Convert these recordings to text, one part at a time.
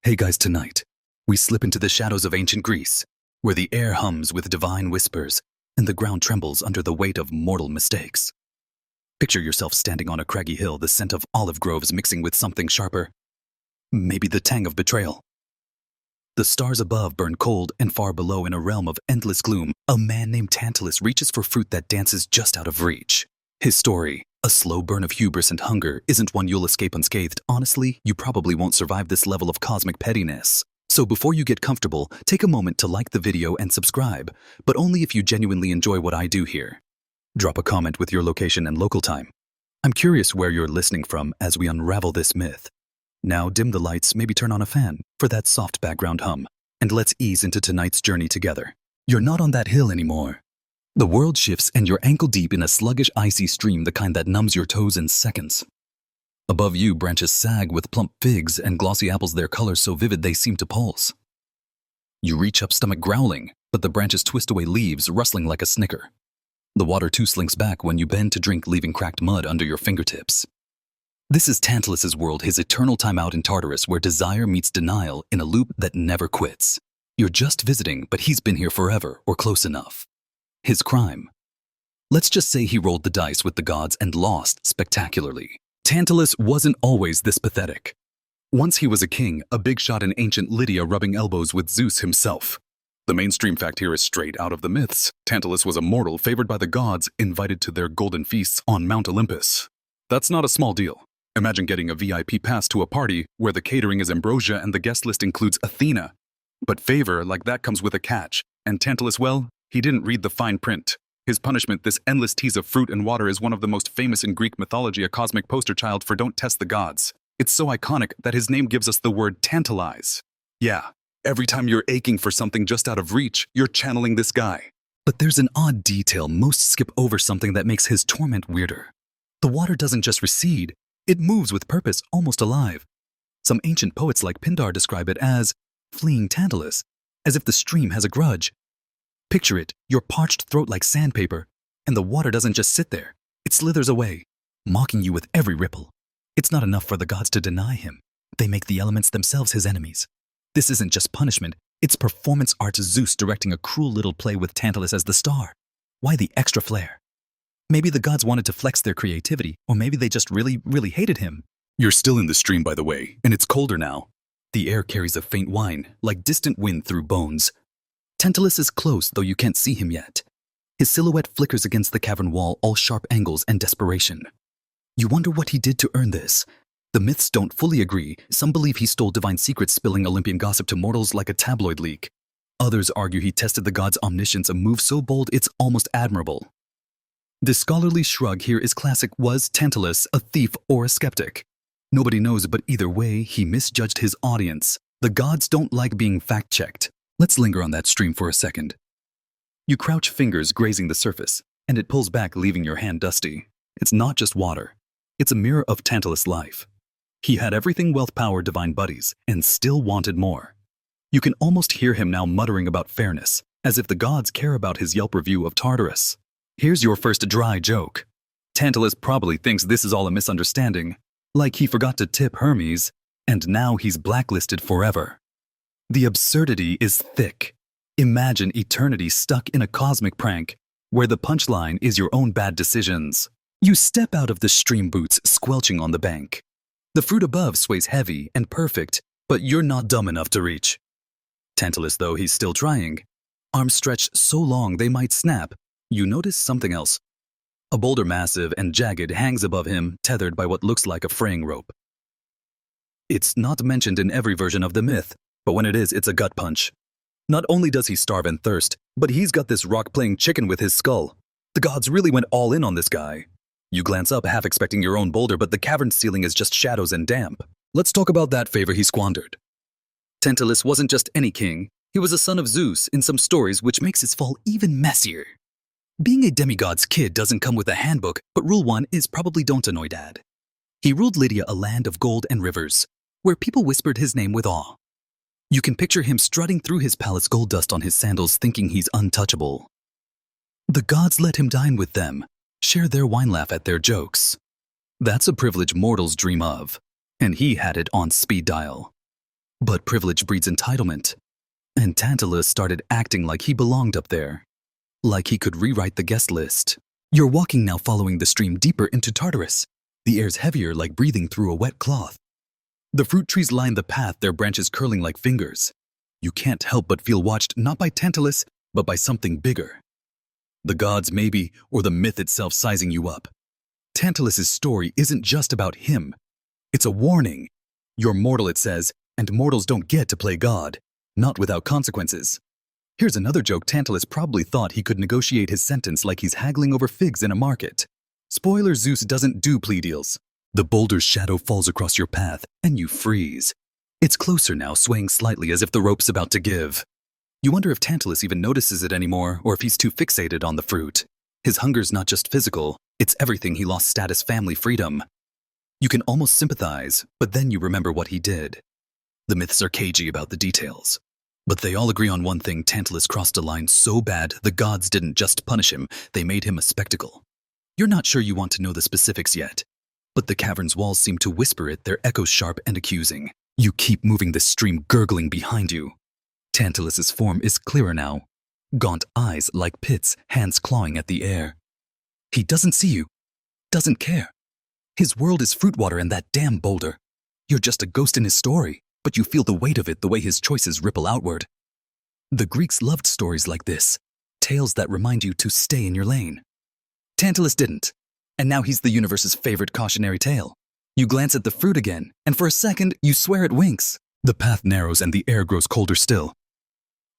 Hey guys, tonight, we slip into the shadows of ancient Greece, where the air hums with divine whispers and the ground trembles under the weight of mortal mistakes. Picture yourself standing on a craggy hill, the scent of olive groves mixing with something sharper, maybe the tang of betrayal. The stars above burn cold, and far below, in a realm of endless gloom, a man named Tantalus reaches for fruit that dances just out of reach. His story, a slow burn of hubris and hunger, isn't one you'll escape unscathed. Honestly, you probably won't survive this level of cosmic pettiness. So before you get comfortable, take a moment to like the video and subscribe, but only if you genuinely enjoy what I do here. Drop a comment with your location and local time. I'm curious where you're listening from as we unravel this myth. Now dim the lights, maybe turn on a fan for that soft background hum, and let's ease into tonight's journey together. You're not on that hill anymore. The world shifts and you're ankle deep in a sluggish, icy stream, the kind that numbs your toes in seconds. Above you, branches sag with plump figs and glossy apples, their colors so vivid they seem to pulse. You reach up, stomach growling, but the branches twist away, leaves rustling like a snicker. The water too slinks back when you bend to drink, leaving cracked mud under your fingertips. This is Tantalus's world, his eternal time out in Tartarus, where desire meets denial in a loop that never quits. You're just visiting, but he's been here forever, or close enough. His crime? Let's just say he rolled the dice with the gods and lost spectacularly. Tantalus wasn't always this pathetic. Once he was a king, a big shot in ancient Lydia, rubbing elbows with Zeus himself. The mainstream fact here is straight out of the myths. Tantalus was a mortal favored by the gods, invited to their golden feasts on Mount Olympus. That's not a small deal. Imagine getting a VIP pass to a party where the catering is ambrosia and the guest list includes Athena. But favor like that comes with a catch, and Tantalus, well, he didn't read the fine print. His punishment, this endless tease of fruit and water, is one of the most famous in Greek mythology, a cosmic poster child for don't test the gods. It's so iconic that his name gives us the word tantalize. Yeah, every time you're aching for something just out of reach, you're channeling this guy. But there's an odd detail. Most skip over something that makes his torment weirder. The water doesn't just recede, it moves with purpose, almost alive. Some ancient poets like Pindar describe it as fleeing Tantalus, as if the stream has a grudge. Picture it, your parched throat like sandpaper, and the water doesn't just sit there. It slithers away, mocking you with every ripple. It's not enough for the gods to deny him. They make the elements themselves his enemies. This isn't just punishment, it's performance art. Zeus directing a cruel little play with Tantalus as the star. Why the extra flair? Maybe the gods wanted to flex their creativity, or maybe they just really hated him. You're still in the stream, by the way, and it's colder now. The air carries a faint whine, like distant wind through bones. Tantalus is close, though you can't see him yet. His silhouette flickers against the cavern wall, all sharp angles and desperation. You wonder what he did to earn this. The myths don't fully agree. Some believe he stole divine secrets, spilling Olympian gossip to mortals like a tabloid leak. Others argue he tested the gods' omniscience, a move so bold it's almost admirable. The scholarly shrug here is classic. Was Tantalus a thief or a skeptic? Nobody knows, but either way, he misjudged his audience. The gods don't like being fact-checked. Let's linger on that stream for a second. You crouch, fingers grazing the surface, and it pulls back, leaving your hand dusty. It's not just water. It's a mirror of Tantalus' life. He had everything: wealth, power, divine buddies, and still wanted more. You can almost hear him now muttering about fairness, as if the gods care about his Yelp review of Tartarus. Here's your first dry joke. Tantalus probably thinks this is all a misunderstanding, like he forgot to tip Hermes, and now he's blacklisted forever. The absurdity is thick. Imagine eternity stuck in a cosmic prank, where the punchline is your own bad decisions. You step out of the stream, boots squelching on the bank. The fruit above sways heavy and perfect, but you're not dumb enough to reach. Tantalus, though, he's still trying. Arms stretched so long they might snap. You notice something else. A boulder, massive and jagged, hangs above him, tethered by what looks like a fraying rope. It's not mentioned in every version of the myth, but when it is, it's a gut punch. Not only does he starve and thirst, but he's got this rock playing chicken with his skull. The gods really went all in on this guy. You glance up, half expecting your own boulder, but the cavern ceiling is just shadows and damp. Let's talk about that favor he squandered. Tantalus wasn't just any king. He was a son of Zeus in some stories, which makes his fall even messier. Being a demigod's kid doesn't come with a handbook, but rule 1 is probably don't annoy dad. He ruled Lydia, a land of gold and rivers, where people whispered his name with awe. You can picture him strutting through his palace, gold dust on his sandals, thinking he's untouchable. The gods let him dine with them, share their wine, laugh at their jokes. That's a privilege mortals dream of, and he had it on speed dial. But privilege breeds entitlement. And Tantalus started acting like he belonged up there. Like he could rewrite the guest list. You're walking now following the stream deeper into Tartarus. The air's heavier like breathing through a wet cloth. The fruit trees line the path, their branches curling like fingers. You can't help but feel watched not by Tantalus, but by something bigger. The gods maybe, or the myth itself sizing you up. Tantalus's story isn't just about him. It's a warning. You're mortal, it says, and mortals don't get to play God, not without consequences. Here's another joke. Tantalus probably thought he could negotiate his sentence like he's haggling over figs in a market. Spoiler, Zeus doesn't do plea deals. The boulder's shadow falls across your path, and you freeze. It's closer now, swaying slightly as if the rope's about to give. You wonder if Tantalus even notices it anymore, or if he's too fixated on the fruit. His hunger's not just physical, it's everything. He lost status, family, freedom. You can almost sympathize, but then you remember what he did. The myths are cagey about the details. But they all agree on one thing: Tantalus crossed a line so bad the gods didn't just punish him, they made him a spectacle. You're not sure you want to know the specifics yet, but the cavern's walls seem to whisper it, their echoes sharp and accusing. You keep moving, the stream gurgling behind you. Tantalus's form is clearer now. Gaunt eyes like pits, hands clawing at the air. He doesn't see you, doesn't care. His world is fruit water and that damn boulder. You're just a ghost in his story, but you feel the weight of it the way his choices ripple outward. The Greeks loved stories like this, tales that remind you to stay in your lane. Tantalus didn't, and now he's the universe's favorite cautionary tale. You glance at the fruit again, and for a second, you swear it winks. The path narrows and the air grows colder still.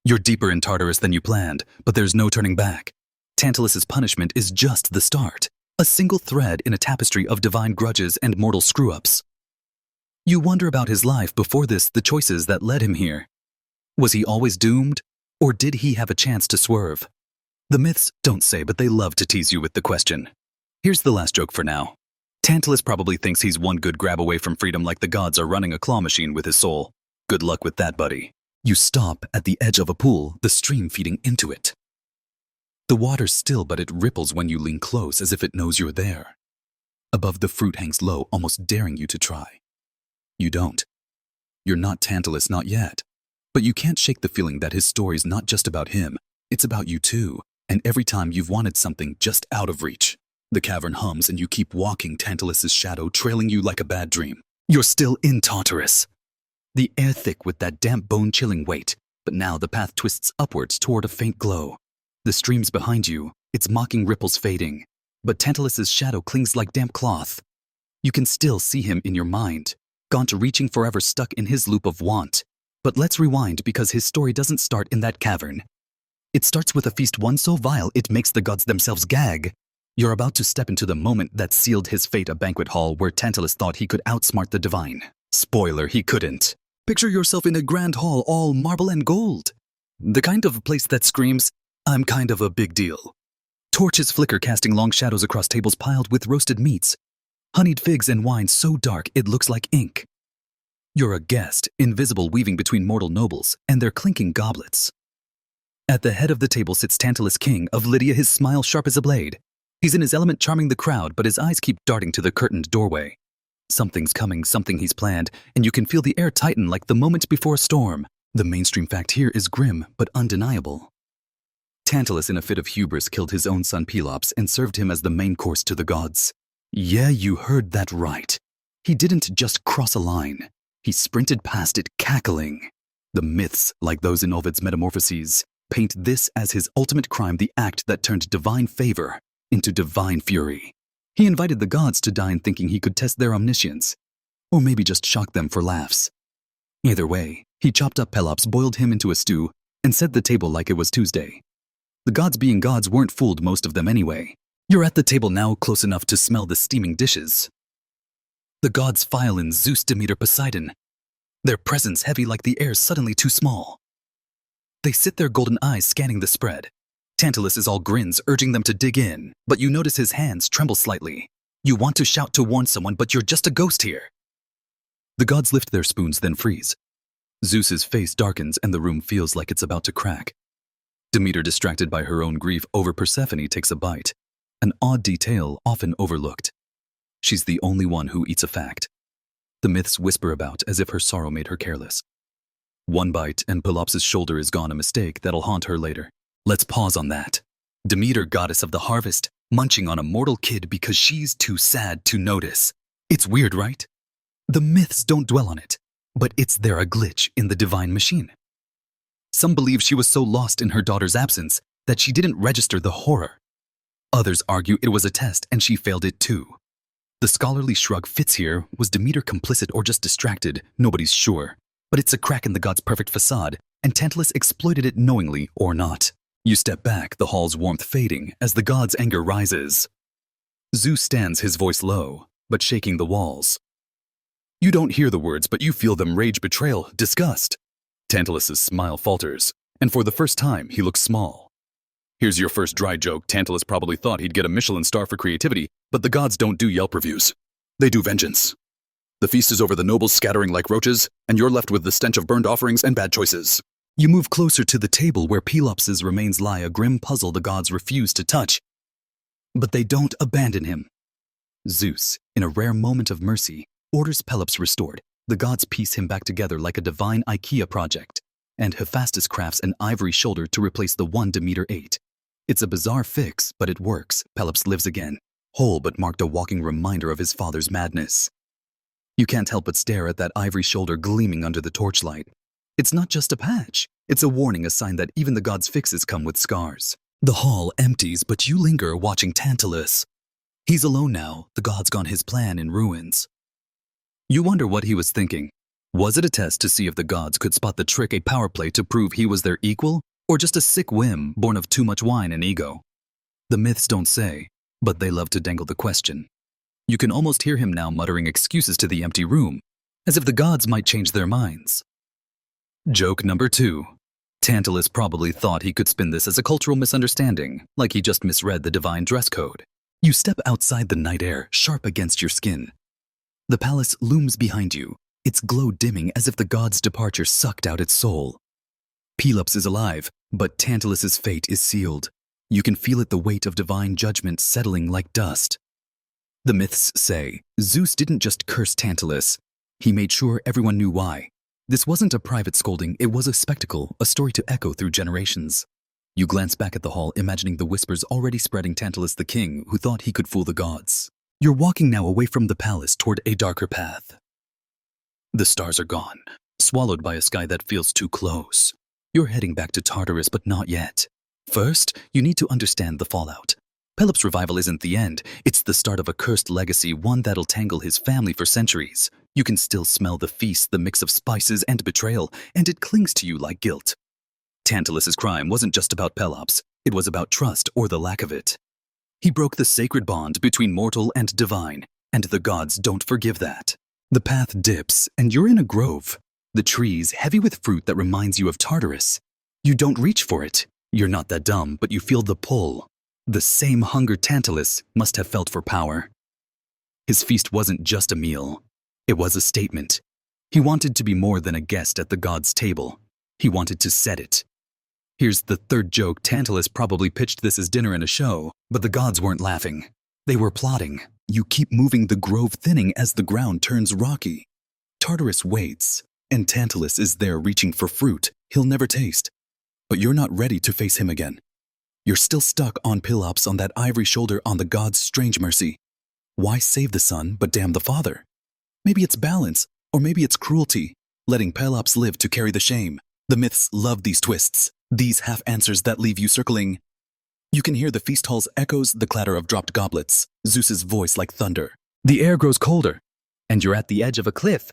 You're deeper in Tartarus than you planned, but there's no turning back. Tantalus's punishment is just the start, a single thread in a tapestry of divine grudges and mortal screw-ups. You wonder about his life before this, the choices that led him here. Was he always doomed, or did he have a chance to swerve? The myths don't say, but they love to tease you with the question. Here's the last joke for now. Tantalus probably thinks he's one good grab away from freedom, like the gods are running a claw machine with his soul. Good luck with that, buddy. You stop at the edge of a pool, the stream feeding into it. The water's still, but it ripples when you lean close as if it knows you're there. Above, the fruit hangs low, almost daring you to try. You don't. You're not Tantalus, not yet. But you can't shake the feeling that his story's not just about him, it's about you too. And every time you've wanted something just out of reach, the cavern hums and you keep walking, Tantalus's shadow trailing you like a bad dream. You're still in Tartarus. The air thick with that damp bone-chilling weight, but now the path twists upwards toward a faint glow. The stream's behind you, its mocking ripples fading, but Tantalus's shadow clings like damp cloth. You can still see him in your mind, gaunt, reaching forever, stuck in his loop of want. But let's rewind, because his story doesn't start in that cavern. It starts with a feast, one so vile it makes the gods themselves gag. You're about to step into the moment that sealed his fate, a banquet hall where Tantalus thought he could outsmart the divine. Spoiler, he couldn't. Picture yourself in a grand hall, all marble and gold. The kind of place that screams, I'm kind of a big deal. Torches flicker, casting long shadows across tables piled with roasted meats. Honeyed figs and wine so dark it looks like ink. You're a guest, invisible, weaving between mortal nobles and their clinking goblets. At the head of the table sits Tantalus, king of Lydia, his smile sharp as a blade. He's in his element, charming the crowd, but his eyes keep darting to the curtained doorway. Something's coming, something he's planned, and you can feel the air tighten like the moment before a storm. The mainstream fact here is grim, but undeniable. Tantalus, in a fit of hubris, killed his own son Pelops and served him as the main course to the gods. Yeah, you heard that right. He didn't just cross a line. He sprinted past it, cackling. The myths, like those in Ovid's Metamorphoses, paint this as his ultimate crime, the act that turned divine favor into divine fury. He invited the gods to dine, thinking he could test their omniscience, or maybe just shock them for laughs. Either way, he chopped up Pelops, boiled him into a stew, and set the table like it was Tuesday. The gods, being gods, weren't fooled, most of them anyway. You're at the table now, close enough to smell the steaming dishes. The gods file in: Zeus, Demeter, Poseidon. Their presence heavy like the air suddenly too small. They sit their golden eyes scanning the spread. Tantalus is all grins, urging them to dig in, but you notice his hands tremble slightly. You want to shout to warn someone, but you're just a ghost here. The gods lift their spoons, then freeze. Zeus's face darkens and the room feels like it's about to crack. Demeter, distracted by her own grief over Persephone, takes a bite, an odd detail often overlooked. She's the only one who eats a fact. The myths whisper about as if her sorrow made her careless. One bite and Pelops's shoulder is gone, a mistake that'll haunt her later. Let's pause on that. Demeter, goddess of the harvest, munching on a mortal kid because she's too sad to notice. It's weird, right? The myths don't dwell on it, but it's there a glitch in the divine machine. Some believe she was so lost in her daughter's absence that she didn't register the horror. Others argue it was a test and she failed it too. The scholarly shrug fits here. Was Demeter complicit or just distracted? Nobody's sure. But it's a crack in the god's perfect facade, and Tantalus exploited it knowingly or not. You step back, the hall's warmth fading as the god's anger rises. Zeus stands, his voice low, but shaking the walls. You don't hear the words, but you feel them: rage, betrayal, disgust. Tantalus's smile falters, and for the first time, he looks small. Here's your first dry joke. Tantalus probably thought he'd get a Michelin star for creativity, but the gods don't do Yelp reviews. They do vengeance. The feast is over, the nobles scattering like roaches, and you're left with the stench of burned offerings and bad choices. You move closer to the table where Pelops's remains lie, a grim puzzle the gods refuse to touch. But they don't abandon him. Zeus, in a rare moment of mercy, orders Pelops restored. The gods piece him back together like a divine IKEA project, and Hephaestus crafts an ivory shoulder to replace the one Demeter ate. It's a bizarre fix, but it works. Pelops lives again, whole but marked, a walking reminder of his father's madness. You can't help but stare at that ivory shoulder gleaming under the torchlight. It's not just a patch. It's a warning, a sign that even the gods' fixes come with scars. The hall empties, but you linger watching Tantalus. He's alone now, the god's gone, his plan in ruins. You wonder what he was thinking. Was it a test to see if the gods could spot the trick, a power play to prove he was their equal, or just a sick whim born of too much wine and ego? The myths don't say, but they love to dangle the question. You can almost hear him now muttering excuses to the empty room, as if the gods might change their minds. Joke number 2. Tantalus probably thought he could spin this as a cultural misunderstanding, like he just misread the divine dress code. You step outside, the night air sharp against your skin. The palace looms behind you, its glow dimming as if the god's departure sucked out its soul. Pelops is alive, but Tantalus's fate is sealed. You can feel it, the weight of divine judgment settling like dust. The myths say Zeus didn't just curse Tantalus. He made sure everyone knew why. This wasn't a private scolding, it was a spectacle, a story to echo through generations. You glance back at the hall, imagining the whispers already spreading. Tantalus, the king, who thought he could fool the gods. You're walking now away from the palace toward a darker path. The stars are gone, swallowed by a sky that feels too close. You're heading back to Tartarus, but not yet. First, you need to understand the fallout. Pelops' revival isn't the end, it's the start of a cursed legacy, one that'll tangle his family for centuries. You can still smell the feast, the mix of spices and betrayal, and it clings to you like guilt. Tantalus's crime wasn't just about Pelops, it was about trust, or the lack of it. He broke the sacred bond between mortal and divine, and the gods don't forgive that. The path dips, and you're in a grove. The trees heavy with fruit that reminds you of Tartarus. You don't reach for it. You're not that dumb, but you feel the pull. The same hunger Tantalus must have felt for power. His feast wasn't just a meal. It was a statement. He wanted to be more than a guest at the god's table. He wanted to set it. Here's the third joke. Tantalus probably pitched this as dinner and a show, but the gods weren't laughing. They were plotting. You keep moving, the grove thinning as the ground turns rocky. Tartarus waits, and Tantalus is there reaching for fruit he'll never taste. But you're not ready to face him again. You're still stuck on Pelops, on that ivory shoulder, on the god's strange mercy. Why save the son but damn the father? Maybe it's balance, or maybe it's cruelty, letting Pelops live to carry the shame. The myths love these twists, these half-answers that leave you circling. You can hear the feast hall's echoes, the clatter of dropped goblets, Zeus's voice like thunder. The air grows colder, and you're at the edge of a cliff,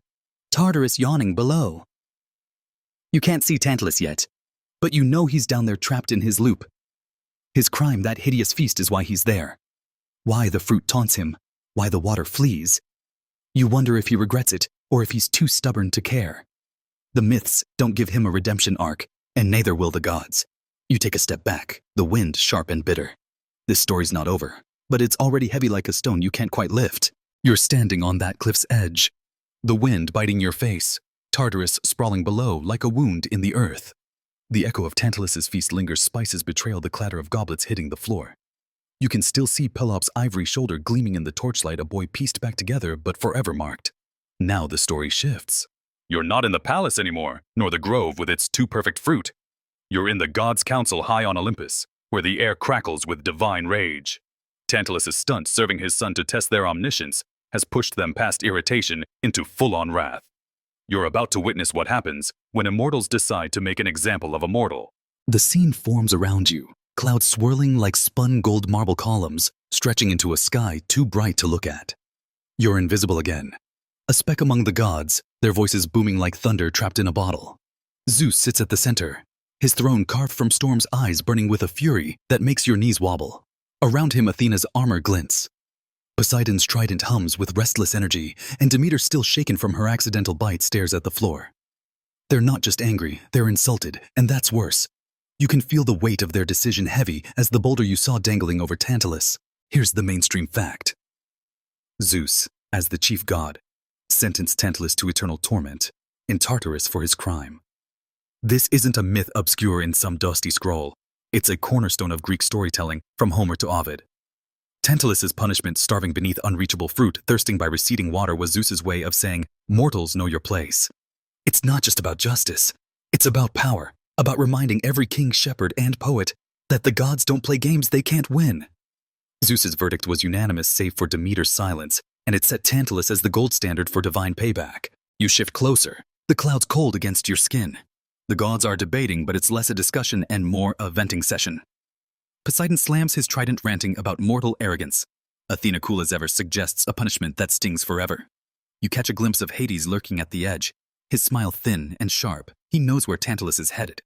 Tartarus yawning below. You can't see Tantalus yet, but you know he's down there trapped in his loop. His crime, that hideous feast, is why he's there. Why the fruit taunts him, why the water flees. You wonder if he regrets it, or if he's too stubborn to care. The myths don't give him a redemption arc, and neither will the gods. You take a step back, the wind sharp and bitter. This story's not over, but it's already heavy like a stone you can't quite lift. You're standing on that cliff's edge. The wind biting your face, Tartarus sprawling below like a wound in the earth. The echo of Tantalus's feast lingers, spices betrayal, the clatter of goblets hitting the floor. You can still see Pelops' ivory shoulder gleaming in the torchlight, a boy pieced back together but forever marked. Now the story shifts. You're not in the palace anymore, nor the grove with its too perfect fruit. You're in the gods' council high on Olympus, where the air crackles with divine rage. Tantalus' stunt serving his son to test their omniscience has pushed them past irritation into full-on wrath. You're about to witness what happens when immortals decide to make an example of a mortal. The scene forms around you, clouds swirling like spun gold marble columns, stretching into a sky too bright to look at. You're invisible again. A speck among the gods, their voices booming like thunder trapped in a bottle. Zeus sits at the center, his throne carved from Storm's eyes burning with a fury that makes your knees wobble. Around him Athena's armor glints. Poseidon's trident hums with restless energy, and Demeter, still shaken from her accidental bite, stares at the floor. They're not just angry, they're insulted, and that's worse. You can feel the weight of their decision heavy as the boulder you saw dangling over Tantalus. Here's the mainstream fact. Zeus, as the chief god, sentenced Tantalus to eternal torment in Tartarus for his crime. This isn't a myth obscure in some dusty scroll. It's a cornerstone of Greek storytelling from Homer to Ovid. Tantalus's punishment, starving beneath unreachable fruit, thirsting by receding water, was Zeus's way of saying, mortals know your place. It's not just about justice. It's about power, about reminding every king, shepherd, and poet that the gods don't play games they can't win. Zeus's verdict was unanimous save for Demeter's silence, and it set Tantalus as the gold standard for divine payback. You shift closer, the clouds cold against your skin. The gods are debating, but it's less a discussion and more a venting session. Poseidon slams his trident, ranting about mortal arrogance. Athena, cool as ever, suggests a punishment that stings forever. You catch a glimpse of Hades lurking at the edge, his smile thin and sharp. He knows where Tantalus is headed.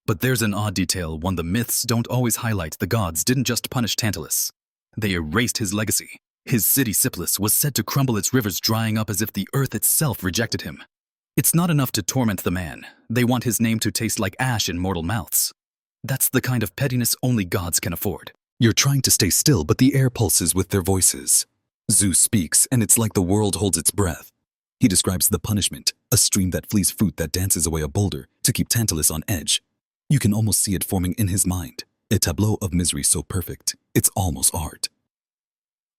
But there's an odd detail, one the myths don't always highlight. The gods didn't just punish Tantalus. They erased his legacy. His city, Cypris, was said to crumble, its rivers drying up as if the earth itself rejected him. It's not enough to torment the man. They want his name to taste like ash in mortal mouths. That's the kind of pettiness only gods can afford. You're trying to stay still, but the air pulses with their voices. Zeus speaks, and it's like the world holds its breath. He describes the punishment, a stream that flees fruit that dances away a boulder to keep Tantalus on edge. You can almost see it forming in his mind, a tableau of misery so perfect, it's almost art.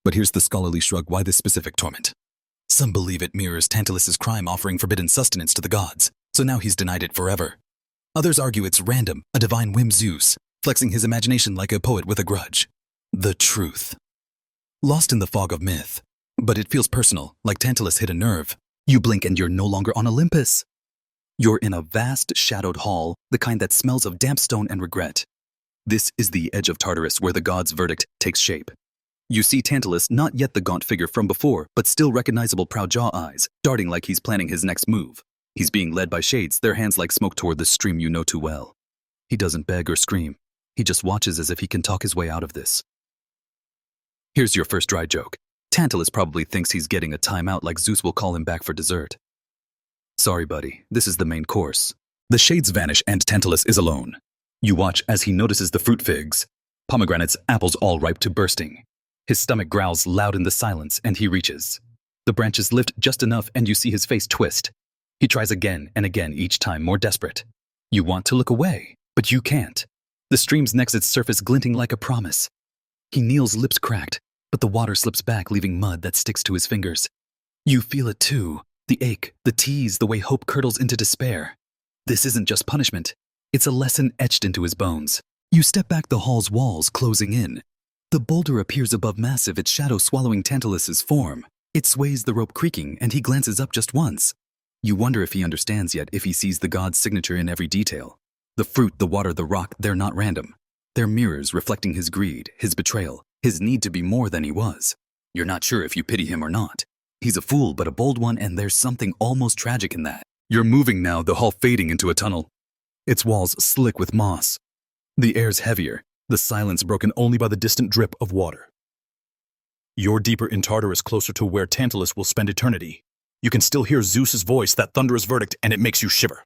But here's the scholarly shrug. Why this specific torment? Some believe it mirrors Tantalus's crime, offering forbidden sustenance to the gods, so now he's denied it forever. Others argue it's random, a divine whim, Zeus, flexing his imagination like a poet with a grudge. The truth. Lost in the fog of myth. But it feels personal, like Tantalus hit a nerve. You blink and you're no longer on Olympus. You're in a vast, shadowed hall, the kind that smells of damp stone and regret. This is the edge of Tartarus, where the gods' verdict takes shape. You see Tantalus, not yet the gaunt figure from before, but still recognizable, proud jaw eyes, darting like he's planning his next move. He's being led by shades, their hands like smoke toward the stream you know too well. He doesn't beg or scream. He just watches as if he can talk his way out of this. Here's your first dry joke. Tantalus probably thinks he's getting a timeout, like Zeus will call him back for dessert. Sorry, buddy, this is the main course. The shades vanish and Tantalus is alone. You watch as he notices the fruit figs, pomegranates, apples all ripe to bursting. His stomach growls loud in the silence and he reaches. The branches lift just enough and you see his face twist. He tries again and again, each time more desperate. You want to look away, but you can't. The stream's next its surface glinting like a promise. He kneels, lips cracked, but the water slips back, leaving mud that sticks to his fingers. You feel it too, the ache, the tease, the way hope curdles into despair. This isn't just punishment. It's a lesson etched into his bones. You step back, the hall's walls closing in. The boulder appears above, massive, its shadow swallowing Tantalus's form. It sways, the rope creaking, and he glances up just once. You wonder if he understands yet, if he sees the god's signature in every detail. The fruit, the water, the rock, they're not random. They're mirrors reflecting his greed, his betrayal, his need to be more than he was. You're not sure if you pity him or not. He's a fool, but a bold one, and there's something almost tragic in that. You're moving now, the hall fading into a tunnel. Its walls slick with moss. The air's heavier, the silence broken only by the distant drip of water. You're deeper in Tartarus, closer to where Tantalus will spend eternity. You can still hear Zeus's voice, that thunderous verdict, and it makes you shiver.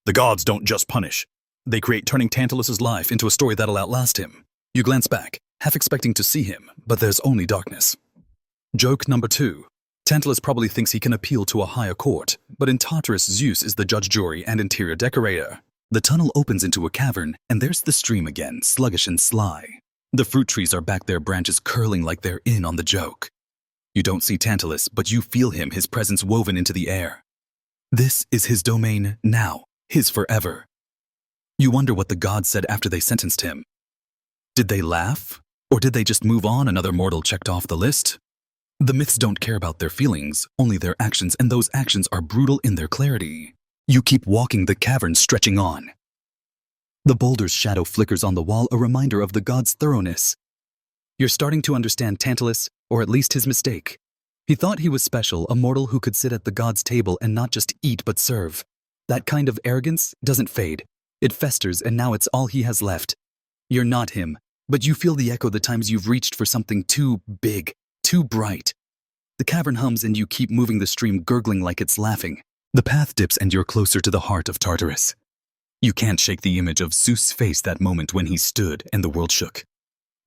The gods don't just punish. They create, turning Tantalus's life into a story that'll outlast him. You glance back, half expecting to see him, but there's only darkness. Joke number 2. Tantalus probably thinks he can appeal to a higher court, but in Tartarus, Zeus is the judge, jury, and interior decorator. The tunnel opens into a cavern, and there's the stream again, sluggish and sly. The fruit trees are back, their branches curling like they're in on the joke. You don't see Tantalus, but you feel him, his presence woven into the air. This is his domain now, his forever. You wonder what the gods said after they sentenced him. Did they laugh? Or did they just move on, another mortal checked off the list? The myths don't care about their feelings, only their actions, and those actions are brutal in their clarity. You keep walking, the cavern stretching on. The boulder's shadow flickers on the wall, a reminder of the god's thoroughness. You're starting to understand Tantalus, or at least his mistake. He thought he was special, a mortal who could sit at the god's table and not just eat but serve. That kind of arrogance doesn't fade. It festers, and now it's all he has left. You're not him, but you feel the echo the times you've reached for something too big, too bright. The cavern hums and you keep moving, the stream gurgling like it's laughing. The path dips and you're closer to the heart of Tartarus. You can't shake the image of Zeus' face that moment when he stood and the world shook.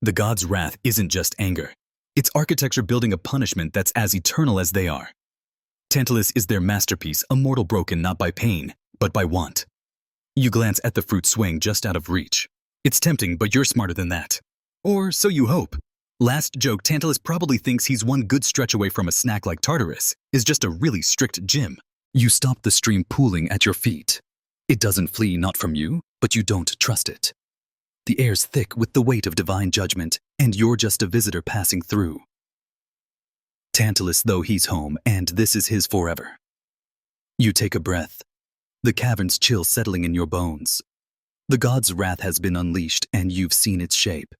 The god's wrath isn't just anger. It's architecture building a punishment that's as eternal as they are. Tantalus is their masterpiece, a mortal broken not by pain, but by want. You glance at the fruit swaying just out of reach. It's tempting, but you're smarter than that. Or so you hope. Last joke, Tantalus probably thinks he's one good stretch away from a snack like Tartarus is just a really strict gym. You stop the stream pooling at your feet. It doesn't flee, not from you, but you don't trust it. The air's thick with the weight of divine judgment, and you're just a visitor passing through. Tantalus, though, he's home, and this is his forever. You take a breath. The cavern's chill settling in your bones. The god's wrath has been unleashed, and you've seen its shape.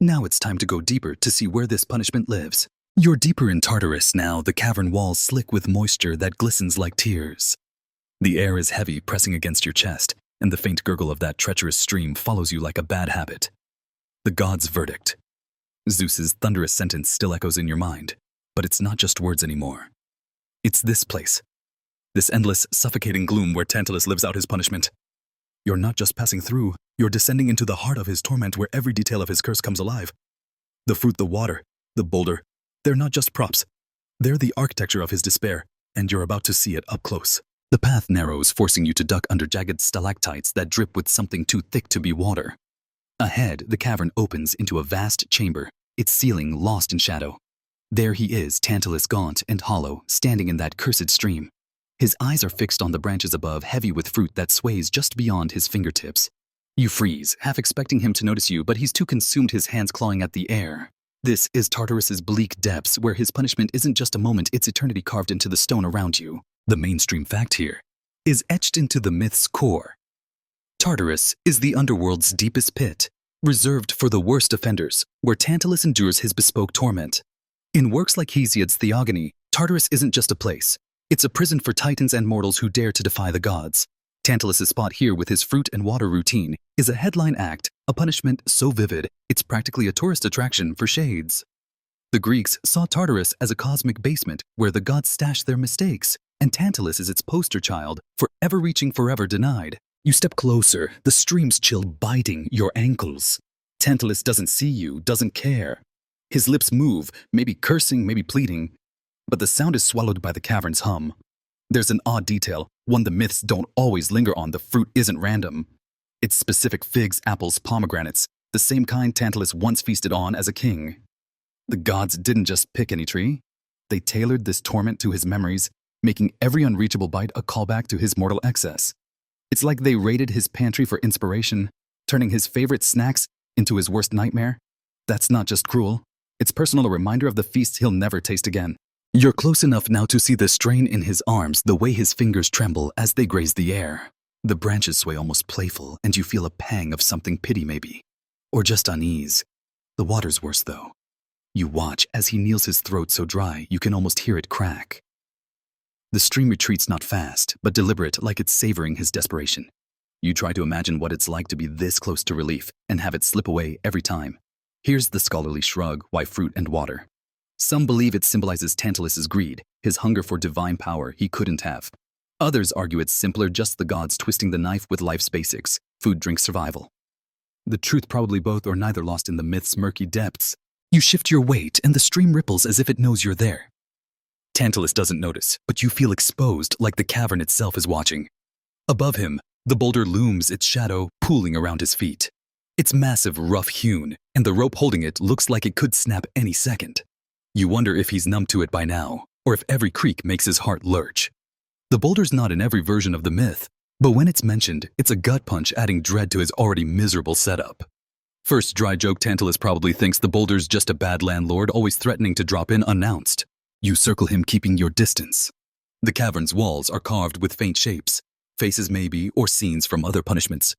Now it's time to go deeper to see where this punishment lives. You're deeper in Tartarus now, the cavern walls slick with moisture that glistens like tears. The air is heavy, pressing against your chest, and the faint gurgle of that treacherous stream follows you like a bad habit. The god's verdict. Zeus's thunderous sentence still echoes in your mind, but it's not just words anymore. It's this place. This endless, suffocating gloom where Tantalus lives out his punishment. You're not just passing through, you're descending into the heart of his torment where every detail of his curse comes alive. The fruit, the water, the boulder, they're not just props. They're the architecture of his despair, and you're about to see it up close. The path narrows, forcing you to duck under jagged stalactites that drip with something too thick to be water. Ahead, the cavern opens into a vast chamber, its ceiling lost in shadow. There he is, Tantalus, gaunt and hollow, standing in that cursed stream. His eyes are fixed on the branches above, heavy with fruit that sways just beyond his fingertips. You freeze, half expecting him to notice you, but he's too consumed, his hands clawing at the air. This is Tartarus's bleak depths, where his punishment isn't just a moment, it's eternity carved into the stone around you. The mainstream fact here is etched into the myth's core. Tartarus is the underworld's deepest pit, reserved for the worst offenders, where Tantalus endures his bespoke torment. In works like Hesiod's Theogony, Tartarus isn't just a place. It's a prison for titans and mortals who dare to defy the gods. Tantalus' spot here with his fruit and water routine is a headline act, a punishment so vivid, it's practically a tourist attraction for shades. The Greeks saw Tartarus as a cosmic basement where the gods stashed their mistakes, and Tantalus is its poster child for ever reaching, forever denied. You step closer, the stream's chill biting your ankles. Tantalus doesn't see you, doesn't care. His lips move, maybe cursing, maybe pleading, but the sound is swallowed by the cavern's hum. There's an odd detail, one the myths don't always linger on. The fruit isn't random. It's specific: figs, apples, pomegranates, the same kind Tantalus once feasted on as a king. The gods didn't just pick any tree. They tailored this torment to his memories, making every unreachable bite a callback to his mortal excess. It's like they raided his pantry for inspiration, turning his favorite snacks into his worst nightmare. That's not just cruel. It's personal, a reminder of the feast he'll never taste again. You're close enough now to see the strain in his arms, the way his fingers tremble as they graze the air. The branches sway almost playful, and you feel a pang of something, pity maybe, or just unease. The water's worse, though. You watch as he kneels, his throat so dry you can almost hear it crack. The stream retreats, not fast, but deliberate, like it's savoring his desperation. You try to imagine what it's like to be this close to relief and have it slip away every time. Here's the scholarly shrug: why fruit and water? Some believe it symbolizes Tantalus's greed, his hunger for divine power he couldn't have. Others argue it's simpler, just the gods twisting the knife with life's basics: food, drink, survival. The truth probably both, or neither, lost in the myth's murky depths. You shift your weight and the stream ripples as if it knows you're there. Tantalus doesn't notice, but you feel exposed, like the cavern itself is watching. Above him, the boulder looms, its shadow pooling around his feet. It's massive, rough-hewn, and the rope holding it looks like it could snap any second. You wonder if he's numb to it by now, or if every creak makes his heart lurch. The boulder's not in every version of the myth, but when it's mentioned, it's a gut punch adding dread to his already miserable setup. First dry joke, Tantalus probably thinks the boulder's just a bad landlord always threatening to drop in unannounced. You circle him keeping your distance. The cavern's walls are carved with faint shapes, faces maybe, or scenes from other punishments.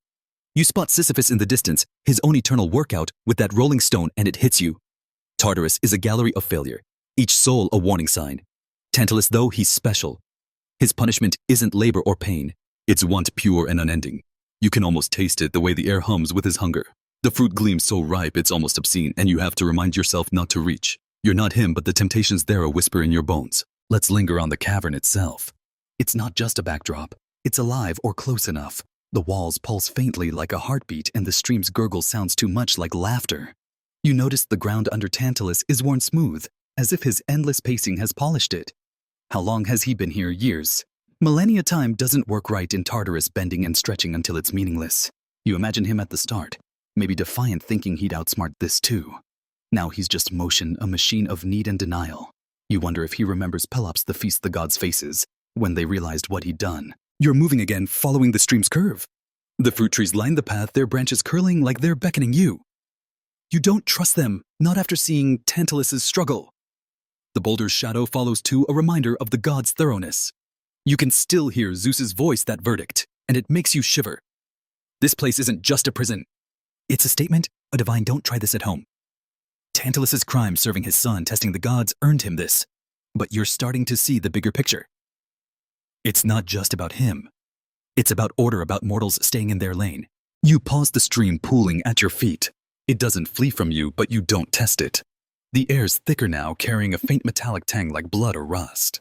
You spot Sisyphus in the distance, his own eternal workout with that rolling stone, and it hits you. Tartarus is a gallery of failure, each soul a warning sign. Tantalus, though, he's special. His punishment isn't labor or pain. It's want pure and unending. You can almost taste it the way the air hums with his hunger. The fruit gleams so ripe it's almost obscene, and you have to remind yourself not to reach. You're not him, but the temptations there a whisper in your bones. Let's linger on the cavern itself. It's not just a backdrop. It's alive or close enough. The walls pulse faintly like a heartbeat, and the stream's gurgle sounds too much like laughter. You notice the ground under Tantalus is worn smooth, as if his endless pacing has polished it. How long has he been here? Years. Millennia time doesn't work right in Tartarus, bending and stretching until it's meaningless. You imagine him at the start, maybe defiant, thinking he'd outsmart this too. Now he's just motion, a machine of need and denial. You wonder if he remembers Pelops, the feast the gods' faces, when they realized what he'd done. You're moving again, following the stream's curve. The fruit trees line the path, their branches curling like they're beckoning you. You don't trust them, not after seeing Tantalus's struggle. The boulder's shadow follows too, a reminder of the god's thoroughness. You can still hear Zeus's voice, that verdict, and it makes you shiver. This place isn't just a prison. It's a statement, a divine don't try this at home. Tantalus's crime serving his son, testing the gods, earned him this. But you're starting to see the bigger picture. It's not just about him. It's about order, about mortals staying in their lane. You pause, the stream pooling at your feet. It doesn't flee from you, but you don't test it. The air's thicker now, carrying a faint metallic tang like blood or rust.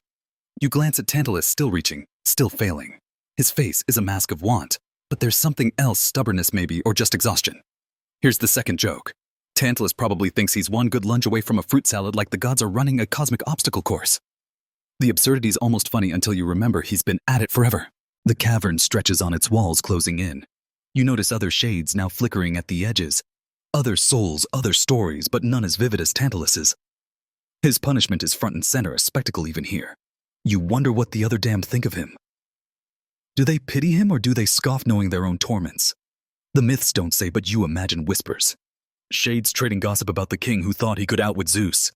You glance at Tantalus, still reaching, still failing. His face is a mask of want, but there's something else, stubbornness maybe, or just exhaustion. Here's the second joke. Tantalus probably thinks he's one good lunge away from a fruit salad, like the gods are running a cosmic obstacle course. The absurdity's almost funny until you remember he's been at it forever. The cavern stretches on its walls, closing in. You notice other shades now flickering at the edges. Other souls, other stories, but none as vivid as Tantalus's. His punishment is front and center, a spectacle even here. You wonder what the other damned think of him. Do they pity him, or do they scoff knowing their own torments? The myths don't say, but you imagine whispers. Shades trading gossip about the king who thought he could outwit Zeus.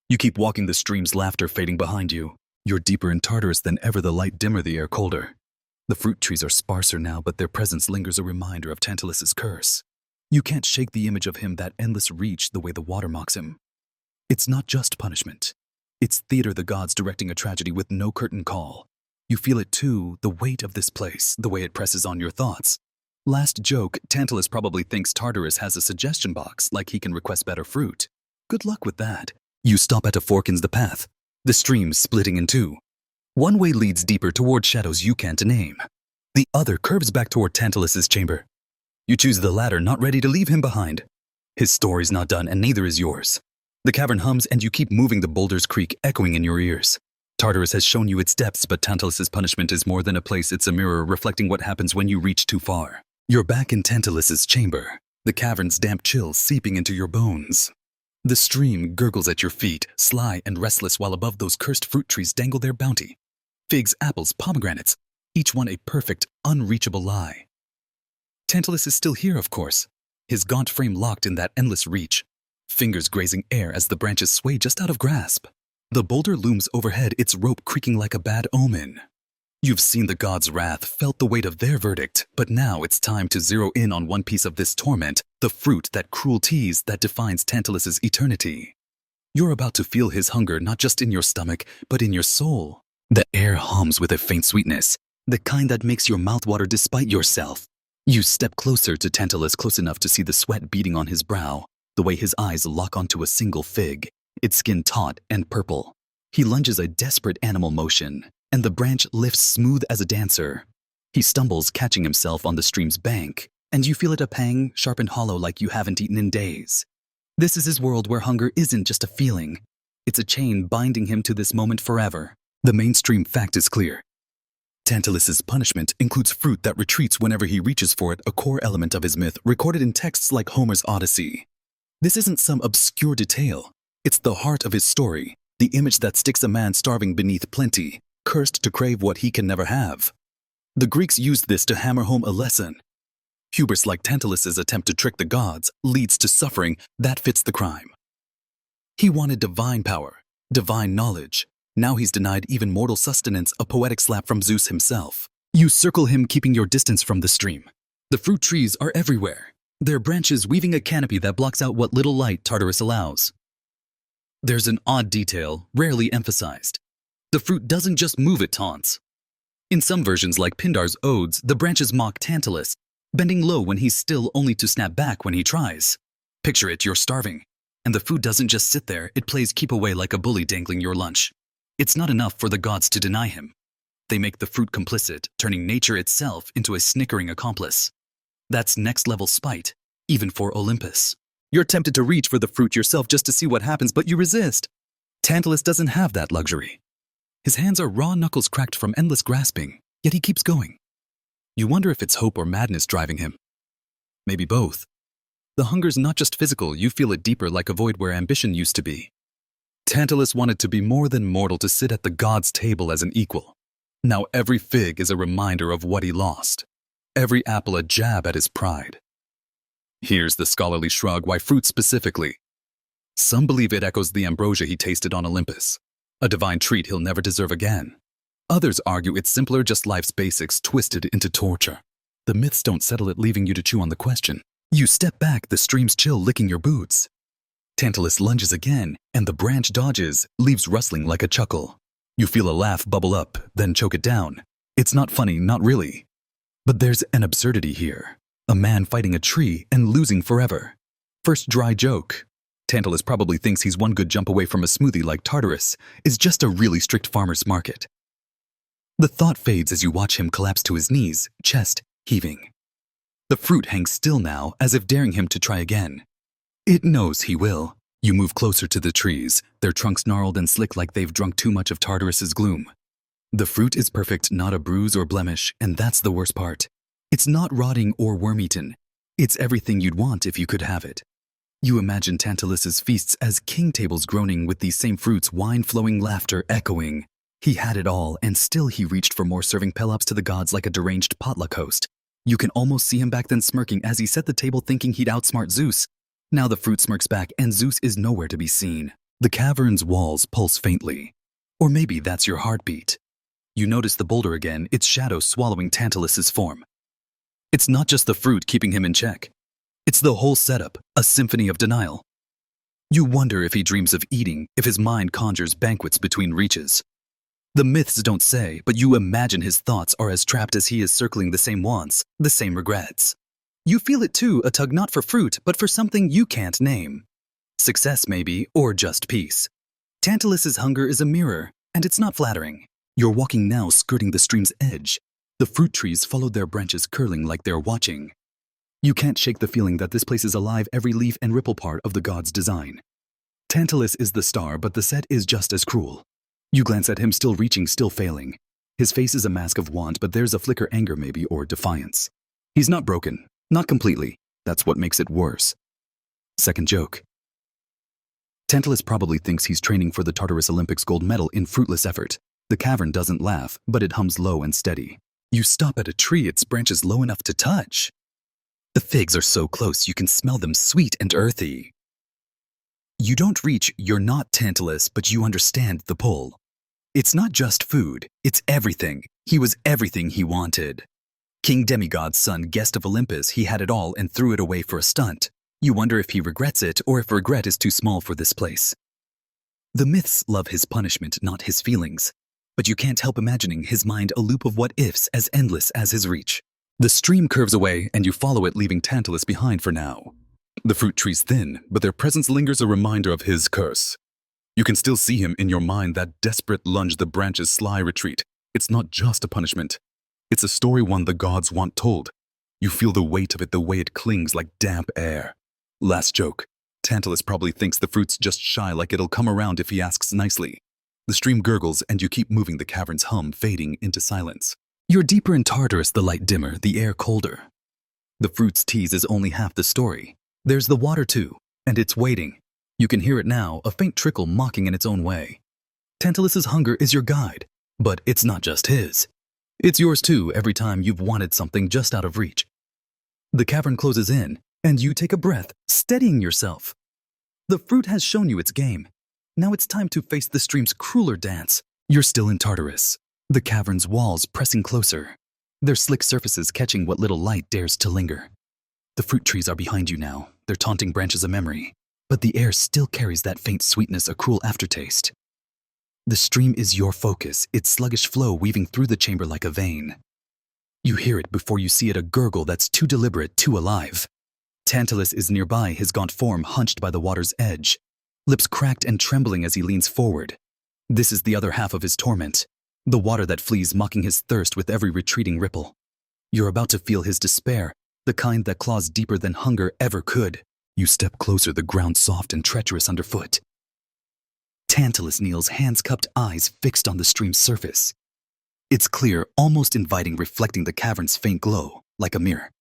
You keep walking, the stream's laughter fading behind you. You're deeper in Tartarus than ever, the light dimmer, the air colder. The fruit trees are sparser now, but their presence lingers, a reminder of Tantalus's curse. You can't shake the image of him, that endless reach, the way the water mocks him. It's not just punishment. It's theater, the gods directing a tragedy with no curtain call. You feel it too, the weight of this place, the way it presses on your thoughts. Last joke, Tantalus probably thinks Tartarus has a suggestion box, like he can request better fruit. Good luck with that. You stop at a fork in the path, the stream splitting in two. One way leads deeper toward shadows you can't name. The other curves back toward Tantalus's chamber. You choose the latter, not ready to leave him behind. His story's not done, and neither is yours. The cavern hums, and you keep moving, the boulder's creak echoing in your ears. Tartarus has shown you its depths, but Tantalus's punishment is more than a place, it's a mirror reflecting what happens when you reach too far. You're back in Tantalus's chamber, the cavern's damp chill seeping into your bones. The stream gurgles at your feet, sly and restless, while above those cursed fruit trees dangle their bounty. Figs, apples, pomegranates, each one a perfect, unreachable lie. Tantalus is still here, of course, his gaunt frame locked in that endless reach, fingers grazing air as the branches sway just out of grasp. The boulder looms overhead, its rope creaking like a bad omen. You've seen the gods' wrath, felt the weight of their verdict, but now it's time to zero in on one piece of this torment, the fruit, that cruel tease that defines Tantalus's eternity. You're about to feel his hunger, not just in your stomach, but in your soul. The air hums with a faint sweetness, the kind that makes your mouth water despite yourself. You step closer to Tantalus, close enough to see the sweat beading on his brow, the way his eyes lock onto a single fig, its skin taut and purple. He lunges a desperate animal motion, and the branch lifts smooth as a dancer. He stumbles, catching himself on the stream's bank, and you feel it, a pang, sharp and hollow, like you haven't eaten in days. This is his world, where hunger isn't just a feeling. It's a chain binding him to this moment forever. The mainstream fact is clear. Tantalus's punishment includes fruit that retreats whenever he reaches for it, a core element of his myth, recorded in texts like Homer's Odyssey. This isn't some obscure detail. It's the heart of his story, the image that sticks, a man starving beneath plenty, cursed to crave what he can never have. The Greeks used this to hammer home a lesson. Hubris like Tantalus's attempt to trick the gods leads to suffering that fits the crime. He wanted divine power, divine knowledge. Now he's denied even mortal sustenance, a poetic slap from Zeus himself. You circle him, keeping your distance from the stream. The fruit trees are everywhere, their branches weaving a canopy that blocks out what little light Tartarus allows. There's an odd detail, rarely emphasized. The fruit doesn't just move, it taunts. In some versions like Pindar's Odes, the branches mock Tantalus, bending low when he's still only to snap back when he tries. Picture it, you're starving. And the food doesn't just sit there, it plays keep away like a bully dangling your lunch. It's not enough for the gods to deny him. They make the fruit complicit, turning nature itself into a snickering accomplice. That's next-level spite, even for Olympus. You're tempted to reach for the fruit yourself just to see what happens, but you resist. Tantalus doesn't have that luxury. His hands are raw knuckles cracked from endless grasping, yet he keeps going. You wonder if it's hope or madness driving him. Maybe both. The hunger's not just physical, you feel it deeper, like a void where ambition used to be. Tantalus wanted to be more than mortal, to sit at the gods' table as an equal. Now every fig is a reminder of what he lost. Every apple a jab at his pride. Here's the scholarly shrug, why fruit specifically? Some believe it echoes the ambrosia he tasted on Olympus, a divine treat he'll never deserve again. Others argue it's simpler, just life's basics twisted into torture. The myths don't settle it, leaving you to chew on the question. You step back, the stream's chill licking your boots. Tantalus lunges again, and the branch dodges, leaves rustling like a chuckle. You feel a laugh bubble up, then choke it down. It's not funny, not really. But there's an absurdity here. A man fighting a tree and losing forever. First dry joke. Tantalus probably thinks he's one good jump away from a smoothie like Tartarus is just a really strict farmer's market. The thought fades as you watch him collapse to his knees, chest heaving. The fruit hangs still now, as if daring him to try again. It knows he will. You move closer to the trees, their trunks gnarled and slick like they've drunk too much of Tartarus's gloom. The fruit is perfect, not a bruise or blemish, and that's the worst part. It's not rotting or worm-eaten. It's everything you'd want if you could have it. You imagine Tantalus's feasts as king tables groaning with these same fruits, wine flowing, laughter echoing. He had it all, and still he reached for more, serving Pelops to the gods like a deranged potluck host. You can almost see him back then smirking as he set the table, thinking he'd outsmart Zeus. Now the fruit smirks back, and Zeus is nowhere to be seen. The cavern's walls pulse faintly. Or maybe that's your heartbeat. You notice the boulder again, its shadow swallowing Tantalus's form. It's not just the fruit keeping him in check. It's the whole setup, a symphony of denial. You wonder if he dreams of eating, if his mind conjures banquets between reaches. The myths don't say, but you imagine his thoughts are as trapped as he is, circling the same wants, the same regrets. You feel it too, a tug not for fruit, but for something you can't name. Success maybe, or just peace. Tantalus's hunger is a mirror, and it's not flattering. You're walking now, skirting the stream's edge. The fruit trees followed, their branches curling like they're watching. You can't shake the feeling that this place is alive, every leaf and ripple part of the god's design. Tantalus is the star, but the set is just as cruel. You glance at him, still reaching, still failing. His face is a mask of want, but there's a flicker, anger maybe, or defiance. He's not broken, not completely. That's what makes it worse. Second joke. Tantalus probably thinks he's training for the Tartarus Olympics gold medal in fruitless effort. The cavern doesn't laugh, but it hums low and steady. You stop at a tree, its branches low enough to touch. The figs are so close you can smell them, sweet and earthy. You don't reach, you're not Tantalus, but you understand the pull. It's not just food, it's everything. He was everything he wanted. King Demigod's son, guest of Olympus, he had it all and threw it away for a stunt. You wonder if he regrets it, or if regret is too small for this place. The myths love his punishment, not his feelings. But you can't help imagining his mind a loop of what-ifs as endless as his reach. The stream curves away, and you follow it, leaving Tantalus behind for now. The fruit trees thin, but their presence lingers, a reminder of his curse. You can still see him in your mind, that desperate lunge, the branch's sly retreat. It's not just a punishment. It's a story one the gods want told. You feel the weight of it, the way it clings like damp air. Last joke. Tantalus probably thinks the fruit's just shy, like it'll come around if he asks nicely. The stream gurgles, and you keep moving, the cavern's hum fading into silence. You're deeper in Tartarus, the light dimmer, the air colder. The fruit's tease is only half the story. There's the water too, and it's waiting. You can hear it now, a faint trickle mocking in its own way. Tantalus's hunger is your guide, But it's not just his. It's yours too every time you've wanted something just out of reach. The cavern closes in, and you take a breath, steadying yourself. The fruit has shown you its game. Now it's time to face the stream's crueler dance. You're still in Tartarus, the cavern's walls pressing closer, their slick surfaces catching what little light dares to linger. The fruit trees are behind you now, their taunting branches a memory, but the air still carries that faint sweetness, a cruel aftertaste. The stream is your focus, its sluggish flow weaving through the chamber like a vein. You hear it before you see it, a gurgle that's too deliberate, too alive. Tantalus is nearby, his gaunt form hunched by the water's edge, lips cracked and trembling as he leans forward. This is the other half of his torment, the water that flees mocking his thirst with every retreating ripple. You're about to feel his despair, the kind that claws deeper than hunger ever could. You step closer, the ground soft and treacherous underfoot. Tantalus kneels, hands cupped, eyes fixed on the stream's surface. It's clear, almost inviting, reflecting the cavern's faint glow, like a mirror.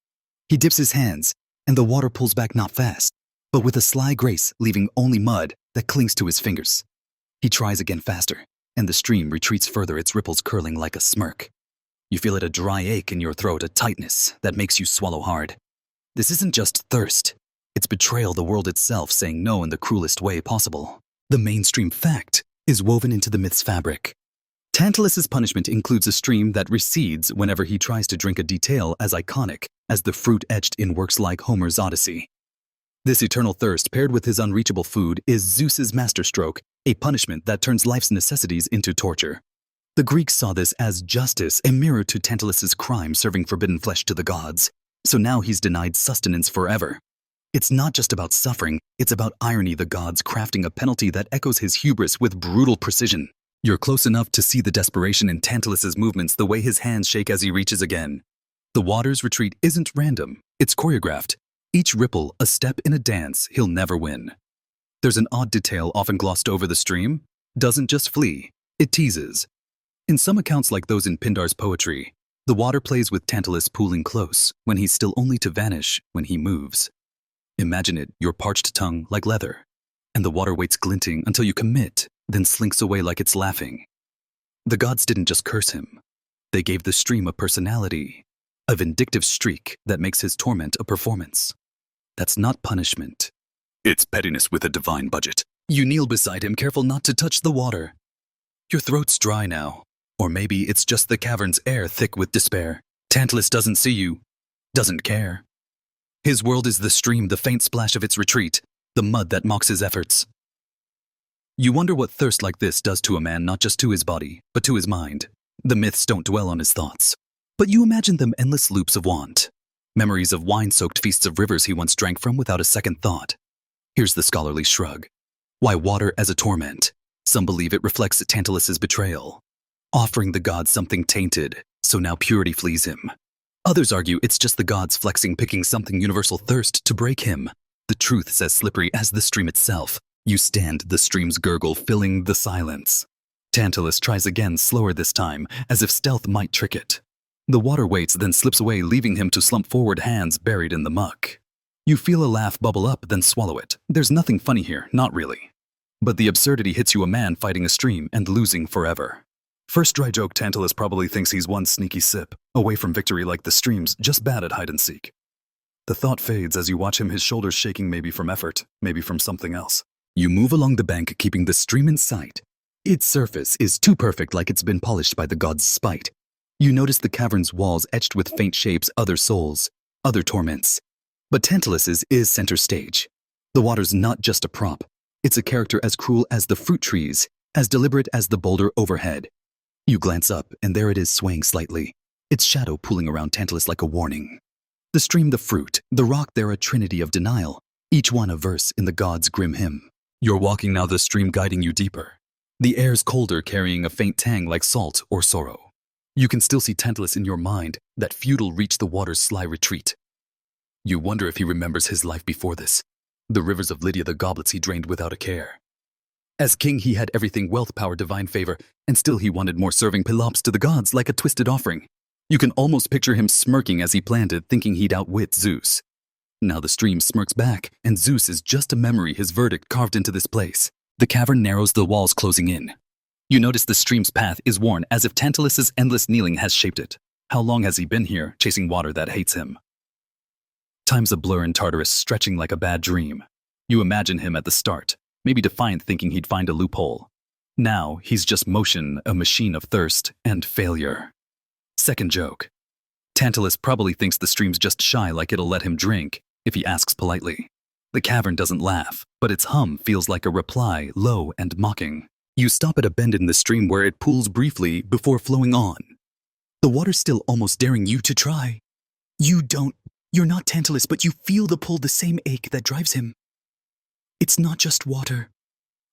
He dips his hands, and the water pulls back not fast, but with a sly grace, leaving only mud that clings to his fingers. He tries again faster, and the stream retreats further, its ripples curling like a smirk. You feel it, a dry ache in your throat, a tightness that makes you swallow hard. This isn't just thirst. It's betrayal, the world itself saying no in the cruelest way possible. The mainstream fact is woven into the myth's fabric. Tantalus's punishment includes a stream that recedes whenever he tries to drink, a detail as iconic as the fruit etched in works like Homer's Odyssey. This eternal thirst, paired with his unreachable food, is Zeus's masterstroke, a punishment that turns life's necessities into torture. The Greeks saw this as justice, a mirror to Tantalus's crime, serving forbidden flesh to the gods. So now he's denied sustenance forever. It's not just about suffering, it's about irony, the gods crafting a penalty that echoes his hubris with brutal precision. You're close enough to see the desperation in Tantalus's movements, the way his hands shake as he reaches again. The water's retreat isn't random, it's choreographed. Each ripple, a step in a dance he'll never win. There's an odd detail often glossed over: the stream doesn't just flee, it teases. In some accounts, like those in Pindar's poetry, the water plays with Tantalus, pooling close when he's still, only to vanish when he moves. Imagine it, your parched tongue like leather, and the water waits glinting until you commit, then slinks away like it's laughing. The gods didn't just curse him. They gave the stream a personality, a vindictive streak that makes his torment a performance. That's not punishment. It's pettiness with a divine budget. You kneel beside him, careful not to touch the water. Your throat's dry now, or maybe it's just the cavern's air thick with despair. Tantalus doesn't see you, doesn't care. His world is the stream, the faint splash of its retreat, the mud that mocks his efforts. You wonder what thirst like this does to a man, not just to his body, but to his mind. The myths don't dwell on his thoughts, but you imagine them endless loops of want, memories of wine-soaked feasts of rivers he once drank from without a second thought. Here's the scholarly shrug. Why water as a torment? Some believe it reflects Tantalus's betrayal, offering the gods something tainted, so now purity flees him. Others argue it's just the gods flexing, picking something universal, thirst to break him. The truth's as slippery as the stream itself. You stand, the stream's gurgle filling the silence. Tantalus tries again, slower this time, as if stealth might trick it. The water waits, then slips away, leaving him to slump forward, hands buried in the muck. You feel a laugh bubble up, then swallow it. There's nothing funny here, not really. But the absurdity hits you, a man fighting a stream and losing forever. First dry joke, Tantalus probably thinks he's one sneaky sip away from victory, like the stream's just bad at hide and seek. The thought fades as you watch him, his shoulders shaking, maybe from effort, maybe from something else. You move along the bank, keeping the stream in sight. Its surface is too perfect, like it's been polished by the gods' spite. You notice the cavern's walls etched with faint shapes, other souls, other torments. But Tantalus's is center stage. The water's not just a prop. It's a character as cruel as the fruit trees, as deliberate as the boulder overhead. You glance up, and there it is, swaying slightly, its shadow pooling around Tantalus like a warning. The stream, the fruit, the rock, they're a trinity of denial, each one a verse in the gods' grim hymn. You're walking now, the stream guiding you deeper. The air's colder, carrying a faint tang like salt or sorrow. You can still see Tantalus in your mind, that futile reach, the water's sly retreat. You wonder if he remembers his life before this, the rivers of Lydia, the goblets he drained without a care. As king, he had everything: wealth, power, divine favor, and still he wanted more, serving Pelops to the gods like a twisted offering. You can almost picture him smirking as he planned it, thinking he'd outwit Zeus. Now the stream smirks back, and Zeus is just a memory, his verdict carved into this place. The cavern narrows, the walls closing in. You notice the stream's path is worn as if Tantalus's endless kneeling has shaped it. How long has he been here, chasing water that hates him? Time's a blur in Tartarus, stretching like a bad dream. You imagine him at the start, maybe defiant, thinking he'd find a loophole. Now, he's just motion, a machine of thirst and failure. Second joke. Tantalus probably thinks the stream's just shy, like it'll let him drink, if he asks politely. The cavern doesn't laugh, but its hum feels like a reply, low and mocking. You stop at a bend in the stream where it pools briefly before flowing on. The water's still almost daring you to try. You're not Tantalus, but you feel the pull, the same ache that drives him. It's not just water.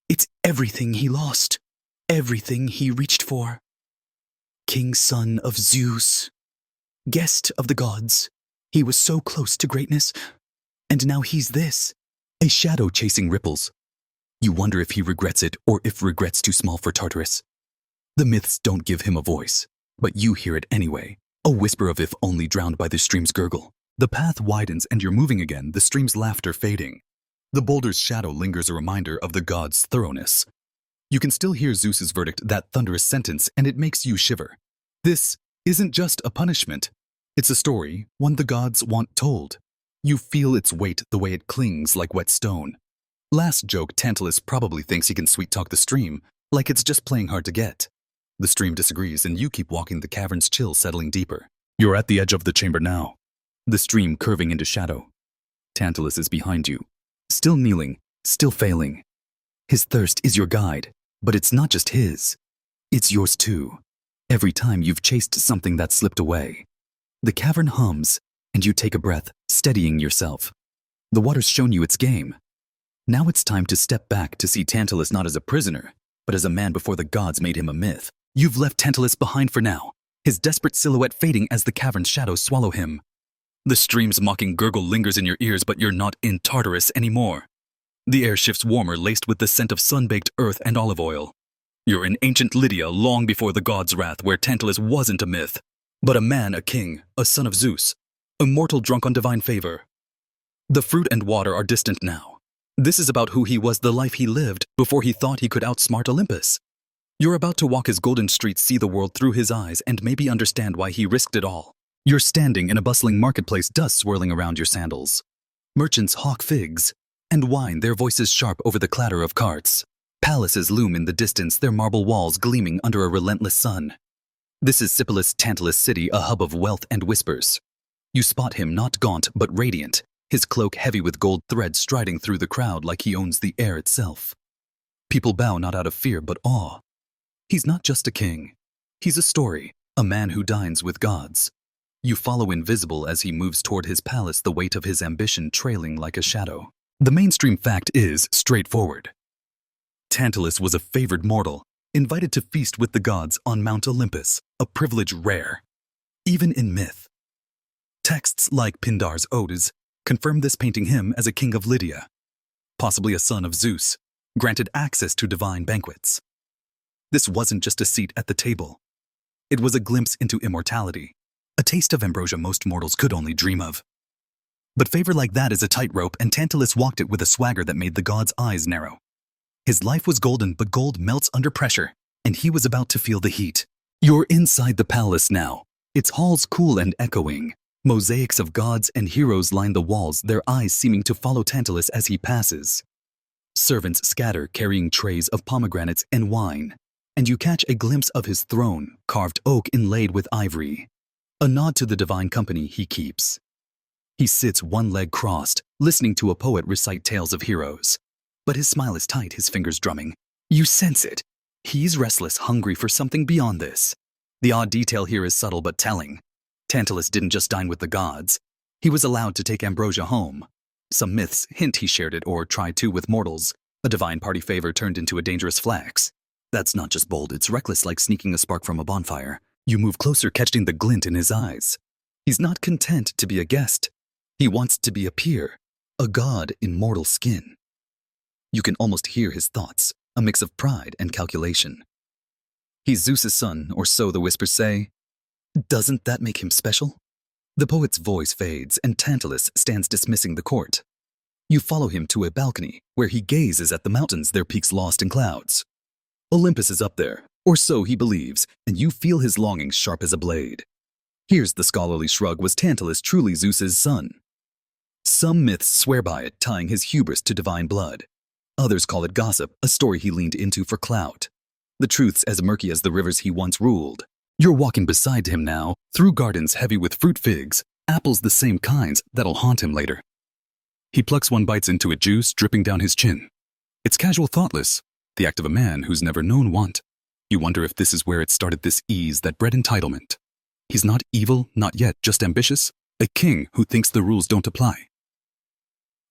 It's everything he lost, everything he reached for. King son of Zeus, guest of the gods, he was so close to greatness, and now he's this, a shadow chasing ripples. You wonder if he regrets it or if regret's too small for Tartarus. The myths don't give him a voice, but you hear it anyway, a whisper of if only drowned by the stream's gurgle. The path widens and you're moving again, the stream's laughter fading. The boulder's shadow lingers, a reminder of the god's thoroughness. You can still hear Zeus's verdict, that thunderous sentence, and it makes you shiver. This isn't just a punishment. It's a story, one the gods want told. You feel its weight, the way it clings like wet stone. Last joke, Tantalus probably thinks he can sweet-talk the stream, like it's just playing hard to get. The stream disagrees, and you keep walking, the cavern's chill settling deeper. You're at the edge of the chamber now, the stream curving into shadow. Tantalus is behind you, still kneeling, still failing. His thirst is your guide, but it's not just his. It's yours too. Every time you've chased something that slipped away. The cavern hums, and you take a breath, steadying yourself. The water's shown you its game. Now it's time to step back, to see Tantalus not as a prisoner, but as a man before the gods made him a myth. You've left Tantalus behind for now, his desperate silhouette fading as the cavern's shadows swallow him. The stream's mocking gurgle lingers in your ears, but you're not in Tartarus anymore. The air shifts warmer, laced with the scent of sun-baked earth and olive oil. You're in ancient Lydia, long before the god's wrath, where Tantalus wasn't a myth, but a man, a king, a son of Zeus, a mortal drunk on divine favor. The fruit and water are distant now. This is about who he was, the life he lived before he thought he could outsmart Olympus. You're about to walk his golden streets, see the world through his eyes, and maybe understand why he risked it all. You're standing in a bustling marketplace, dust swirling around your sandals. Merchants hawk figs and wine, their voices sharp over the clatter of carts. Palaces loom in the distance, their marble walls gleaming under a relentless sun. This is Sipylus, Tantalus city, a hub of wealth and whispers. You spot him, not gaunt but radiant, his cloak heavy with gold threads, striding through the crowd like he owns the air itself. People bow not out of fear but awe. He's not just a king. He's a story, a man who dines with gods. You follow invisible as he moves toward his palace, the weight of his ambition trailing like a shadow. The mainstream fact is straightforward. Tantalus was a favored mortal, invited to feast with the gods on Mount Olympus, a privilege rare, even in myth. Texts like Pindar's Odes confirm this, painting him as a king of Lydia, possibly a son of Zeus, granted access to divine banquets. This wasn't just a seat at the table. It was a glimpse into immortality, a taste of ambrosia most mortals could only dream of. But favor like that is a tightrope, and Tantalus walked it with a swagger that made the gods' eyes narrow. His life was golden, but gold melts under pressure, and he was about to feel the heat. You're inside the palace now, its halls cool and echoing. Mosaics of gods and heroes line the walls, their eyes seeming to follow Tantalus as he passes. Servants scatter, carrying trays of pomegranates and wine, and you catch a glimpse of his throne, carved oak inlaid with ivory, a nod to the divine company he keeps. He sits one leg crossed, listening to a poet recite tales of heroes. But his smile is tight, his fingers drumming. You sense it. He's restless, hungry for something beyond this. The odd detail here is subtle but telling. Tantalus didn't just dine with the gods. He was allowed to take ambrosia home. Some myths hint he shared it or tried to with mortals. A divine party favor turned into a dangerous flex. That's not just bold, it's reckless, like sneaking a spark from a bonfire. You move closer, catching the glint in his eyes. He's not content to be a guest. He wants to be a peer, a god in mortal skin. You can almost hear his thoughts, a mix of pride and calculation. He's Zeus's son, or so the whispers say. Doesn't that make him special? The poet's voice fades, and Tantalus stands dismissing the court. You follow him to a balcony, where he gazes at the mountains, their peaks lost in clouds. Olympus is up there, or so he believes, and you feel his longing sharp as a blade. Here's the scholarly shrug: was Tantalus truly Zeus's son? Some myths swear by it, tying his hubris to divine blood. Others call it gossip, a story he leaned into for clout. The truth's as murky as the rivers he once ruled. You're walking beside him now, through gardens heavy with fruit figs, apples the same kinds that'll haunt him later. He plucks one, bites into it, juice dripping down his chin. It's casual, thoughtless, the act of a man who's never known want. You wonder if this is where it started, this ease that bred entitlement. He's not evil, not yet, just ambitious, a king who thinks the rules don't apply.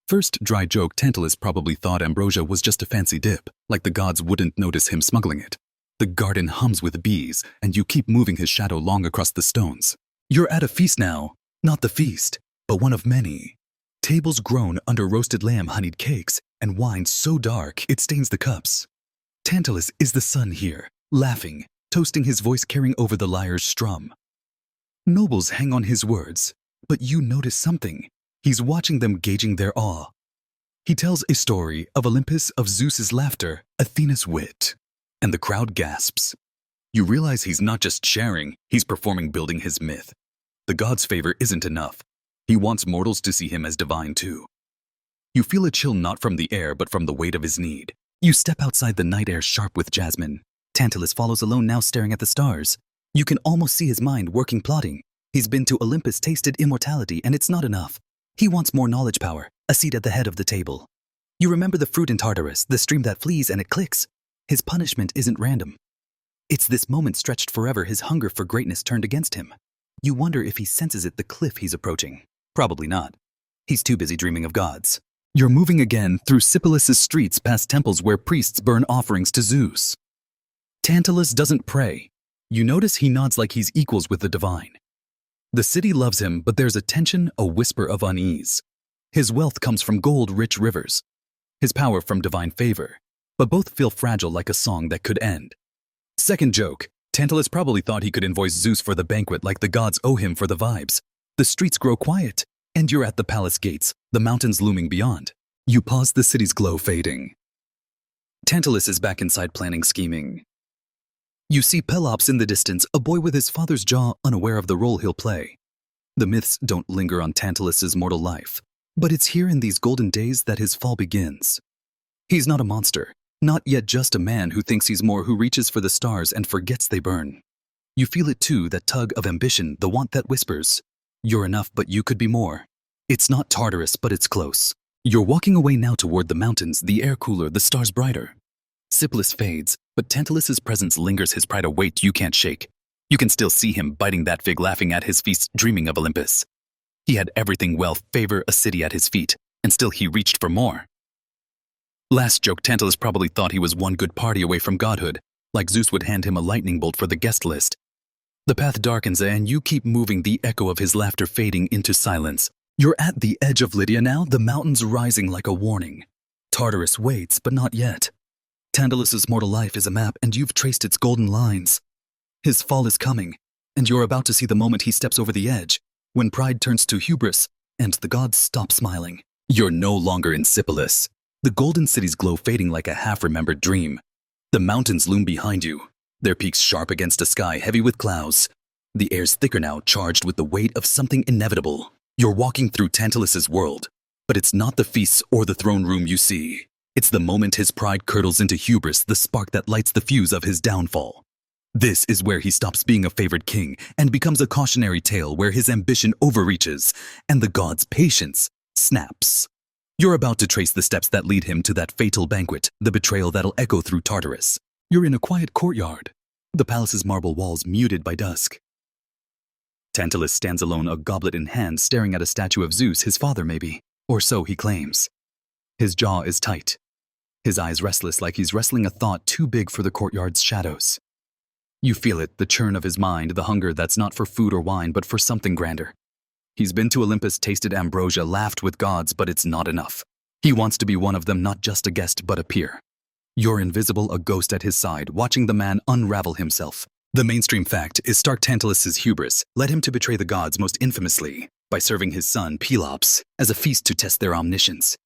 First dry joke: Tantalus probably thought ambrosia was just a fancy dip, like the gods wouldn't notice him smuggling it. The garden hums with bees, and you keep moving his shadow long across the stones. You're at a feast now, not the feast, but one of many. Tables groan under roasted lamb, honeyed cakes, and wine so dark it stains the cups. Tantalus is the sun here, laughing, toasting, his voice carrying over the lyre's strum. Nobles hang on his words, but you notice something. He's watching them, gauging their awe. He tells a story of Olympus, of Zeus's laughter, Athena's wit, and the crowd gasps. You realize he's not just sharing, he's performing, building his myth. The god's favor isn't enough. He wants mortals to see him as divine too. You feel a chill, not from the air, but from the weight of his need. You step outside, the night air sharp with jasmine. Tantalus follows alone now, staring at the stars. You can almost see his mind working, plotting. He's been to Olympus, tasted immortality, and it's not enough. He wants more knowledge, power, a seat at the head of the table. You remember the fruit in Tartarus, the stream that flees and it clicks. His punishment isn't random. It's this moment stretched forever, his hunger for greatness turned against him. You wonder if he senses it, the cliff he's approaching. Probably not. He's too busy dreaming of gods. You're moving again through Sipylus's streets, past temples where priests burn offerings to Zeus. Tantalus doesn't pray. You notice he nods like he's equals with the divine. The city loves him, but there's a tension, a whisper of unease. His wealth comes from gold-rich rivers, his power from divine favor, but both feel fragile, like a song that could end. Second joke: Tantalus probably thought he could invoice Zeus for the banquet, like the gods owe him for the vibes. The streets grow quiet, and you're at the palace gates, the mountains looming beyond. You pause, the city's glow fading. Tantalus is back inside, planning, scheming. You see Pelops in the distance, a boy with his father's jaw, unaware of the role he'll play. The myths don't linger on Tantalus's mortal life, but it's here in these golden days that his fall begins. He's not a monster, not yet, just a man who thinks he's more, who reaches for the stars and forgets they burn. You feel it too, that tug of ambition, the want that whispers, "You're enough, but you could be more." It's not Tartarus, but it's close. You're walking away now toward the mountains, the air cooler, the stars brighter. Sipylus fades, but Tantalus's presence lingers, his pride a weight you can't shake. You can still see him biting that fig, laughing at his feast, dreaming of Olympus. He had everything: wealth, favor, a city at his feet, and still he reached for more. Last joke: Tantalus probably thought he was one good party away from godhood, like Zeus would hand him a lightning bolt for the guest list. The path darkens and you keep moving, the echo of his laughter fading into silence. You're at the edge of Lydia now, the mountains rising like a warning. Tartarus waits, but not yet. Tantalus's mortal life is a map, and you've traced its golden lines. His fall is coming, and you're about to see the moment he steps over the edge, when pride turns to hubris, and the gods stop smiling. You're no longer in Sipylus. The golden city's glow fading like a half-remembered dream. The mountains loom behind you, their peaks sharp against a sky heavy with clouds. The air's thicker now, charged with the weight of something inevitable. You're walking through Tantalus's world, but it's not the feasts or the throne room you see. It's the moment his pride curdles into hubris, the spark that lights the fuse of his downfall. This is where he stops being a favored king and becomes a cautionary tale, where his ambition overreaches and the god's patience snaps. You're about to trace the steps that lead him to that fatal banquet, the betrayal that'll echo through Tartarus. You're in a quiet courtyard, the palace's marble walls muted by dusk. Tantalus stands alone, a goblet in hand, staring at a statue of Zeus, his father maybe, or so he claims. His jaw is tight, his eyes restless, like he's wrestling a thought too big for the courtyard's shadows. You feel it, the churn of his mind, the hunger that's not for food or wine, but for something grander. He's been to Olympus, tasted ambrosia, laughed with gods, but it's not enough. He wants to be one of them, not just a guest, but a peer. You're invisible, a ghost at his side, watching the man unravel himself. The mainstream fact is stark: Tantalus's hubris led him to betray the gods most infamously by serving his son, Pelops, as a feast to test their omniscience.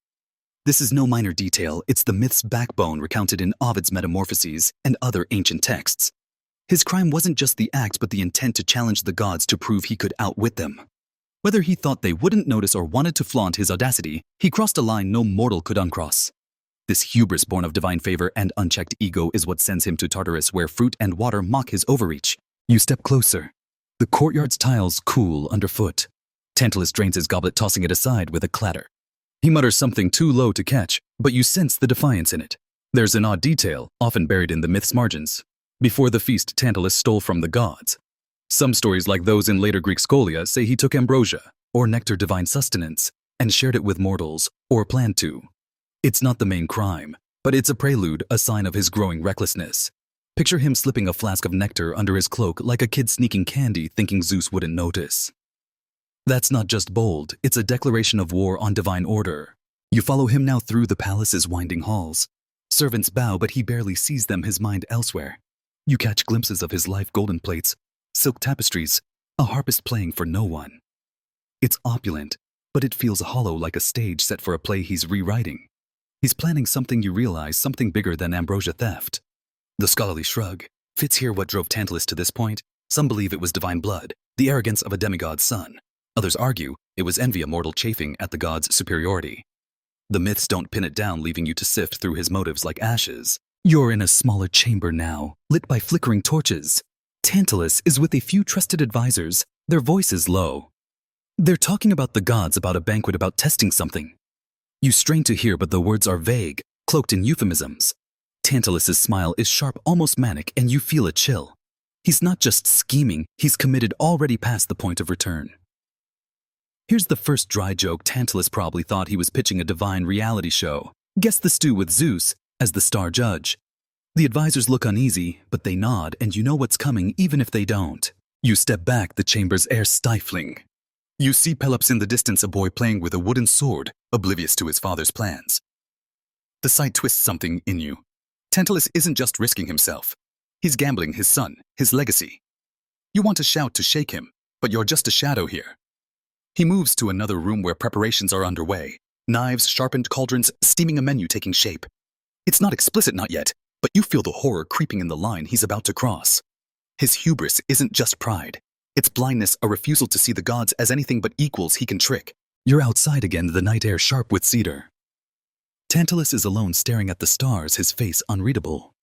This is no minor detail, it's the myth's backbone recounted in Ovid's Metamorphoses and other ancient texts. His crime wasn't just the act but the intent to challenge the gods to prove he could outwit them. Whether he thought they wouldn't notice or wanted to flaunt his audacity, he crossed a line no mortal could uncross. This hubris born of divine favor and unchecked ego is what sends him to Tartarus, where fruit and water mock his overreach. You step closer. The courtyard's tiles cool underfoot. Tantalus drains his goblet, tossing it aside with a clatter. He mutters something too low to catch, but you sense the defiance in it. There's an odd detail, often buried in the myth's margins. Before the feast, Tantalus stole from the gods. Some stories, like those in later Greek scholia, say he took ambrosia, or nectar divine sustenance, and shared it with mortals, or planned to. It's not the main crime, but it's a prelude, a sign of his growing recklessness. Picture him slipping a flask of nectar under his cloak like a kid sneaking candy thinking Zeus wouldn't notice. That's not just bold, it's a declaration of war on divine order. You follow him now through the palace's winding halls. Servants bow, but he barely sees them, his mind elsewhere. You catch glimpses of his life: golden plates, silk tapestries, a harpist playing for no one. It's opulent, but it feels hollow, like a stage set for a play he's rewriting. He's planning something, you realize, something bigger than ambrosia theft. The scholarly shrug fits here what drove Tantalus to this point. Some believe it was divine blood, the arrogance of a demigod's son. Others argue it was envy, a mortal chafing at the god's superiority. The myths don't pin it down, leaving you to sift through his motives like ashes. You're in a smaller chamber now, lit by flickering torches. Tantalus is with a few trusted advisors, their voices low. They're talking about the gods, about a banquet, about testing something. You strain to hear, but the words are vague, cloaked in euphemisms. Tantalus's smile is sharp, almost manic, and you feel a chill. He's not just scheming, he's committed, already past the point of return. Here's the first dry joke. Tantalus probably thought he was pitching a divine reality show. Guess the stew with Zeus as the star judge. The advisors look uneasy, but they nod, and you know what's coming even if they don't. You step back, the chamber's air stifling. You see Pelops in the distance, a boy playing with a wooden sword, oblivious to his father's plans. The sight twists something in you. Tantalus isn't just risking himself. He's gambling his son, his legacy. You want to shout, to shake him, but you're just a shadow here. He moves to another room where preparations are underway. Knives, sharpened cauldrons, steaming, a menu taking shape. It's not explicit, not yet, but you feel the horror creeping in the line he's about to cross. His hubris isn't just pride. It's blindness, a refusal to see the gods as anything but equals he can trick. You're outside again, the night air sharp with cedar. Tantalus is alone, staring at the stars, his face unreadable.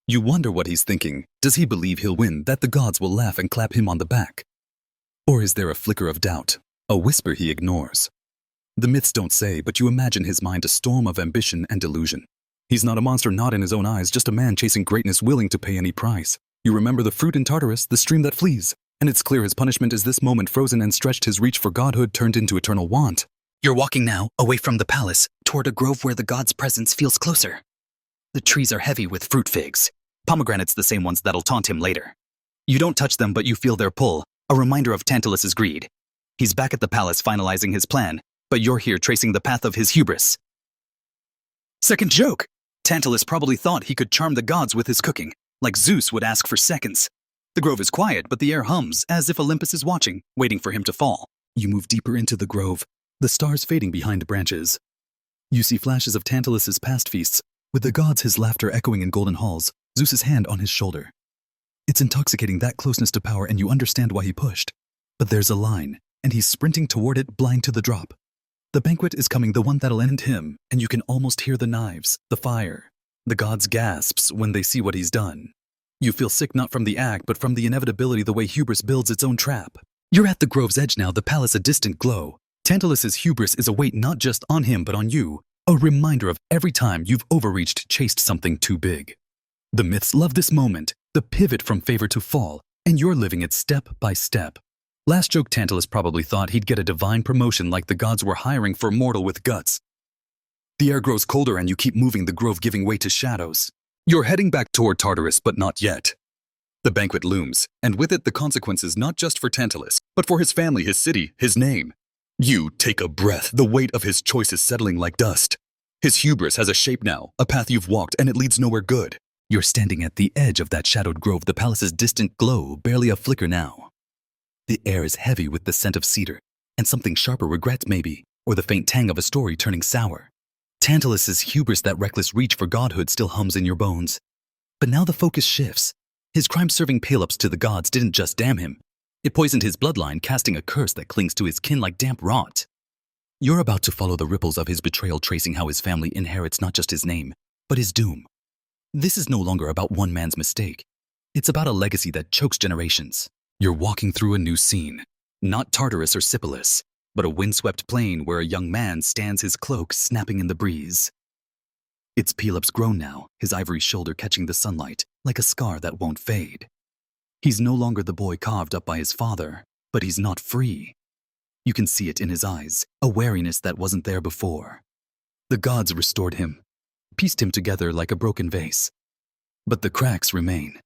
You wonder what he's thinking. Does he believe he'll win, that the gods will laugh and clap him on the back? Or is there a flicker of doubt, a whisper he ignores? The myths don't say, but you imagine his mind a storm of ambition and delusion. He's not a monster, not in his own eyes, just a man chasing greatness, willing to pay any price. You remember the fruit in Tartarus, the stream that flees, and it's clear his punishment is this moment, frozen and stretched, his reach for godhood turned into eternal want. You're walking now, away from the palace, toward a grove where the god's presence feels closer. The trees are heavy with fruit figs, pomegranates, the same ones that'll taunt him later. You don't touch them, but you feel their pull, a reminder of Tantalus's greed. He's back at the palace finalizing his plan, but you're here tracing the path of his hubris. Second joke! Tantalus probably thought he could charm the gods with his cooking, like Zeus would ask for seconds. The grove is quiet, but the air hums, as if Olympus is watching, waiting for him to fall. You move deeper into the grove, the stars fading behind branches. You see flashes of Tantalus's past feasts, with the gods, his laughter echoing in golden halls, Zeus's hand on his shoulder. It's intoxicating, that closeness to power, and you understand why he pushed. But there's a line, and he's sprinting toward it, blind to the drop. The banquet is coming, the one that'll end him, and you can almost hear the knives, the fire. The gods gasps when they see what he's done. You feel sick, not from the act, but from the inevitability, the way hubris builds its own trap. You're at the grove's edge now, the palace a distant glow. Tantalus's hubris is a weight not just on him, but on you. A reminder of every time you've overreached, chased something too big. The myths love this moment, the pivot from favor to fall, and you're living it step by step. Last joke, Tantalus probably thought he'd get a divine promotion, like the gods were hiring for a mortal with guts. The air grows colder and you keep moving, the grove giving way to shadows. You're heading back toward Tartarus, but not yet. The banquet looms, and with it the consequences, not just for Tantalus, but for his family, his city, his name. You take a breath, the weight of his choices settling like dust. His hubris has a shape now, a path you've walked, and it leads nowhere good. You're standing at the edge of that shadowed grove, the palace's distant glow, barely a flicker now. The air is heavy with the scent of cedar, and something sharper, regret maybe, or the faint tang of a story turning sour. Tantalus's hubris, that reckless reach for godhood, still hums in your bones. But now the focus shifts. His crime-serving Pelops to the gods didn't just damn him. It poisoned his bloodline, casting a curse that clings to his kin like damp rot. You're about to follow the ripples of his betrayal, tracing how his family inherits not just his name, but his doom. This is no longer about one man's mistake. It's about a legacy that chokes generations. You're walking through a new scene. Not Tartarus or Sipylus, but a windswept plain where a young man stands, his cloak snapping in the breeze. It's Pelops grown now, his ivory shoulder catching the sunlight like a scar that won't fade. He's no longer the boy carved up by his father, but he's not free. You can see it in his eyes, a wariness that wasn't there before. The gods restored him, pieced him together like a broken vase. But the cracks remain.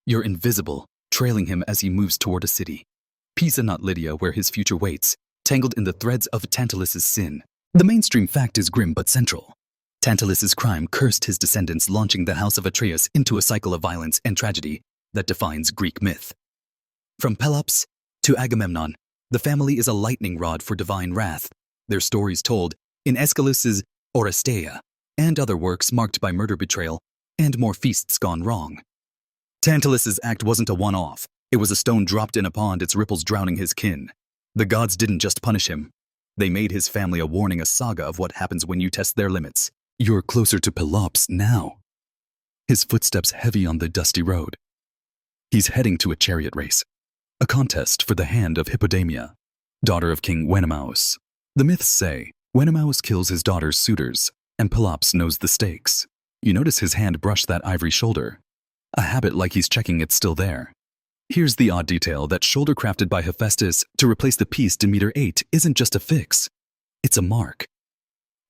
You're invisible, trailing him as he moves toward a city. Pisa, not Lydia, where his future waits, tangled in the threads of Tantalus's sin. The mainstream fact is grim but central. Tantalus's crime cursed his descendants, launching the house of Atreus into a cycle of violence and tragedy that defines Greek myth. From Pelops to Agamemnon, the family is a lightning rod for divine wrath, their stories told in Aeschylus's Oresteia and other works marked by murder, betrayal, and more feasts gone wrong. Tantalus's act wasn't a one-off. It was a stone dropped in a pond, its ripples drowning his kin. The gods didn't just punish him. They made his family a warning, a saga of what happens when you test their limits. You're closer to Pelops now. His footsteps heavy on the dusty road. He's heading to a chariot race, a contest for the hand of Hippodamia, daughter of King Wenemaus. The myths say Wenemaus kills his daughter's suitors, and Pelops knows the stakes. You notice his hand brush that ivory shoulder, a habit like he's checking it's still there. Here's the odd detail: that shoulder crafted by Hephaestus to replace the piece Demeter ate isn't just a fix, it's a mark.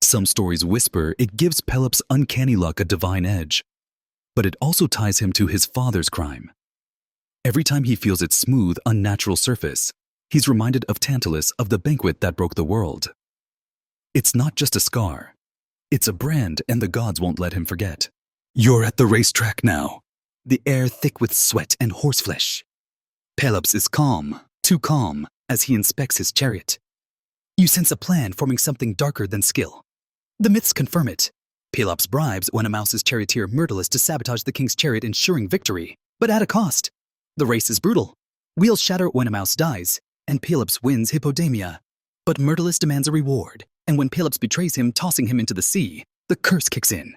Some stories whisper it gives Pelops' uncanny luck a divine edge, but it also ties him to his father's crime. Every time he feels its smooth, unnatural surface, he's reminded of Tantalus, of the banquet that broke the world. It's not just a scar, it's a brand, and the gods won't let him forget. You're at the racetrack now, the air thick with sweat and horseflesh. Pelops is calm, too calm, as he inspects his chariot. You sense a plan forming, something darker than skill. The myths confirm it. Pelops bribes Wenemaus's charioteer Myrtilus to sabotage the king's chariot, ensuring victory, but at a cost. The race is brutal. Wheels shatter, Wenemaus dies, and Pelops wins Hippodamia. But Myrtilus demands a reward, and when Pelops betrays him, tossing him into the sea, the curse kicks in.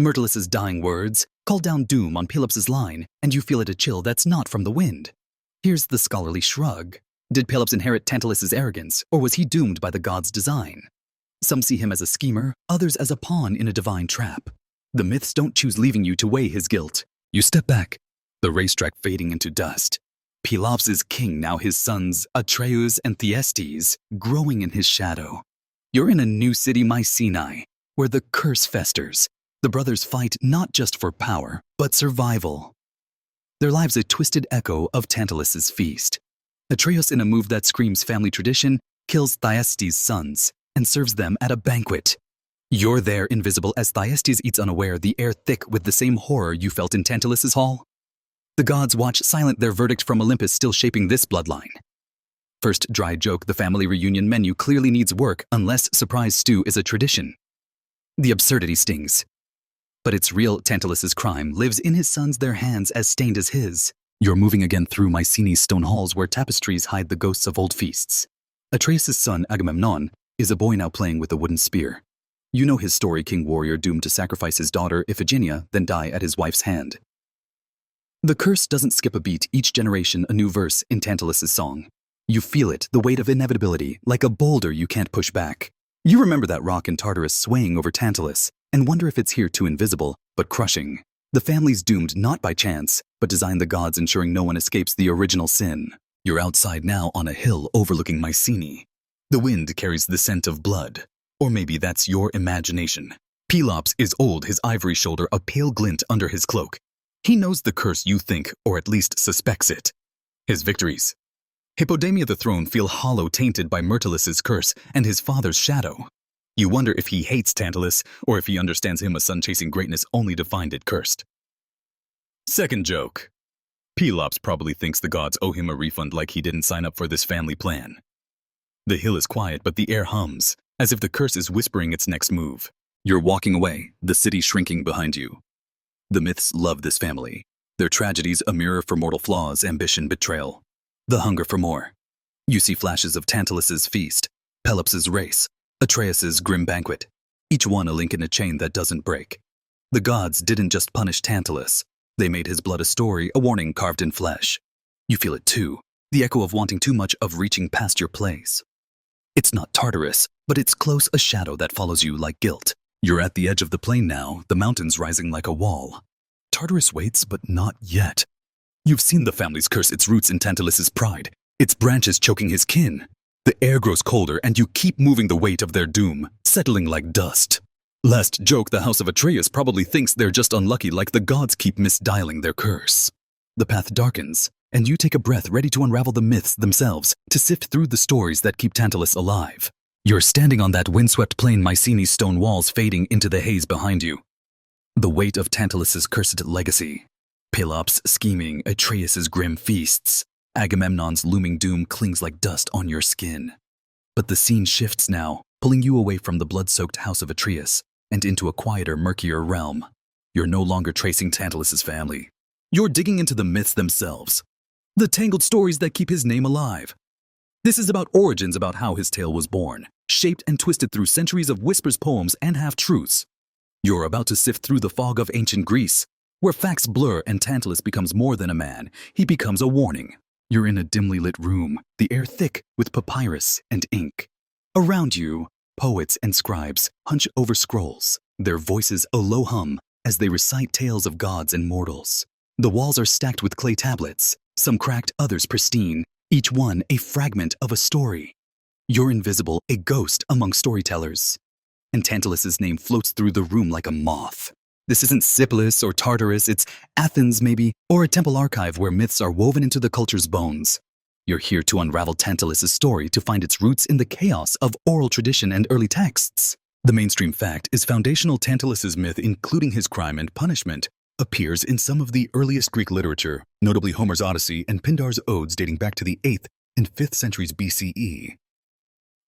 Myrtilus's dying words call down doom on Pelops's line, and you feel it, a chill that's not from the wind. Here's the scholarly shrug. Did Pelops inherit Tantalus's arrogance, or was he doomed by the gods' design? Some see him as a schemer, others as a pawn in a divine trap. The myths don't choose leaving you to weigh his guilt. You step back, the racetrack fading into dust. Pelops is king now, his sons, Atreus and Thyestes, growing in his shadow. You're in a new city, Mycenae, where the curse festers. The brothers fight not just for power, but survival. Their lives a twisted echo of Tantalus's feast. Atreus, in a move that screams family tradition, kills Thyestes' sons and serves them at a banquet. You're there, invisible, as Thyestes eats unaware, the air thick with the same horror you felt in Tantalus's hall. The gods watch silent, their verdict from Olympus still shaping this bloodline. First dry joke: the family reunion menu clearly needs work unless surprise stew is a tradition. The absurdity stings. But it's real. Tantalus's crime lives in his sons, their hands as stained as his. You're moving again through Mycenae's stone halls where tapestries hide the ghosts of old feasts. Atreus' son, Agamemnon, is a boy now playing with a wooden spear. You know his story: king warrior doomed to sacrifice his daughter Iphigenia, then die at his wife's hand. The curse doesn't skip a beat, each generation a new verse in Tantalus's song. You feel it, the weight of inevitability, like a boulder you can't push back. You remember that rock in Tartarus swaying over Tantalus, and wonder if it's here too invisible, but crushing. The family's doomed not by chance, but designed the gods, ensuring no one escapes the original sin. You're outside now on a hill overlooking Mycenae. The wind carries the scent of blood. Or maybe that's your imagination. Pelops is old, his ivory shoulder a pale glint under his cloak. He knows the curse you think, or at least suspects it. His victories. Hippodamia, the throne, feel hollow, tainted by Myrtilus's curse and his father's shadow. You wonder if he hates Tantalus, or if he understands him, a son chasing greatness only to find it cursed. Second joke. Pelops probably thinks the gods owe him a refund, like he didn't sign up for this family plan. The hill is quiet, but the air hums, as if the curse is whispering its next move. You're walking away, the city shrinking behind you. The myths love this family. Their tragedies a mirror for mortal flaws, ambition, betrayal. The hunger for more. You see flashes of Tantalus's feast, Pelops' race, Atreus' grim banquet, each one a link in a chain that doesn't break. The gods didn't just punish Tantalus. They made his blood a story, a warning carved in flesh. You feel it too, the echo of wanting too much, of reaching past your place. It's not Tartarus, but it's close, a shadow that follows you like guilt. You're at the edge of the plain now, the mountains rising like a wall. Tartarus waits, but not yet. You've seen the family's curse its roots in Tantalus's pride, its branches choking his kin. The air grows colder, and you keep moving the weight of their doom, settling like dust. Last joke, the house of Atreus probably thinks they're just unlucky, like the gods keep misdialing their curse. The path darkens, and you take a breath, ready to unravel the myths themselves, to sift through the stories that keep Tantalus alive. You're standing on that windswept plain, Mycenae's stone walls fading into the haze behind you. The weight of Tantalus's cursed legacy. Pelops scheming, Atreus's grim feasts. Agamemnon's looming doom clings like dust on your skin. But the scene shifts now, pulling you away from the blood-soaked house of Atreus and into a quieter, murkier realm. You're no longer tracing Tantalus's family. You're digging into the myths themselves, the tangled stories that keep his name alive. This is about origins, about how his tale was born, shaped and twisted through centuries of whispers, poems, and half-truths. You're about to sift through the fog of ancient Greece, where facts blur and Tantalus becomes more than a man. He becomes a warning. You're in a dimly lit room, the air thick with papyrus and ink. Around you, poets and scribes hunch over scrolls, their voices a low hum as they recite tales of gods and mortals. The walls are stacked with clay tablets, some cracked, others pristine, each one a fragment of a story. You're invisible, a ghost among storytellers. And Tantalus's name floats through the room like a moth. This isn't Sypolis or Tartarus, it's Athens maybe, or a temple archive where myths are woven into the culture's bones. You're here to unravel Tantalus's story, to find its roots in the chaos of oral tradition and early texts. The mainstream fact is foundational. Tantalus's myth, including his crime and punishment, appears in some of the earliest Greek literature, notably Homer's Odyssey and Pindar's Odes dating back to the 8th and 5th centuries BCE.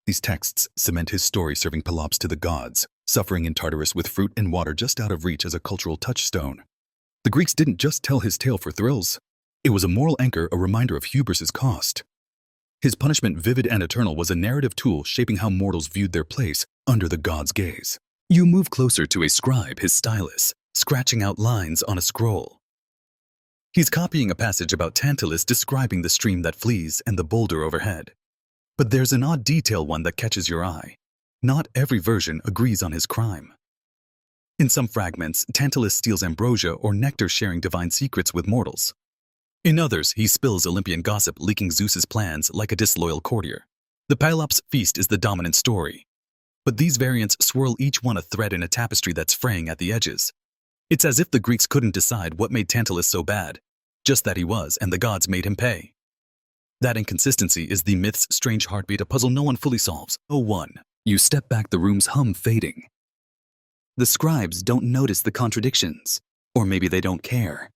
These texts cement his story, serving Pelops to the gods, suffering in Tartarus with fruit and water just out of reach as a cultural touchstone. The Greeks didn't just tell his tale for thrills. It was a moral anchor, a reminder of hubris's cost. His punishment, vivid and eternal, was a narrative tool shaping how mortals viewed their place under the gods' gaze. You move closer to a scribe, his stylus, scratching out lines on a scroll. He's copying a passage about Tantalus, describing the stream that flees and the boulder overhead. But there's an odd detail, one that catches your eye. Not every version agrees on his crime. In some fragments, Tantalus steals ambrosia or nectar, sharing divine secrets with mortals. In others, he spills Olympian gossip, leaking Zeus's plans like a disloyal courtier. The Pelops feast is the dominant story. But these variants swirl, each one a thread in a tapestry that's fraying at the edges. It's as if the Greeks couldn't decide what made Tantalus so bad, just that he was, and the gods made him pay. That inconsistency is the myth's strange heartbeat, a puzzle no one fully solves. Oh, one. You step back, the room's hum fading. The scribes don't notice the contradictions, or maybe they don't care.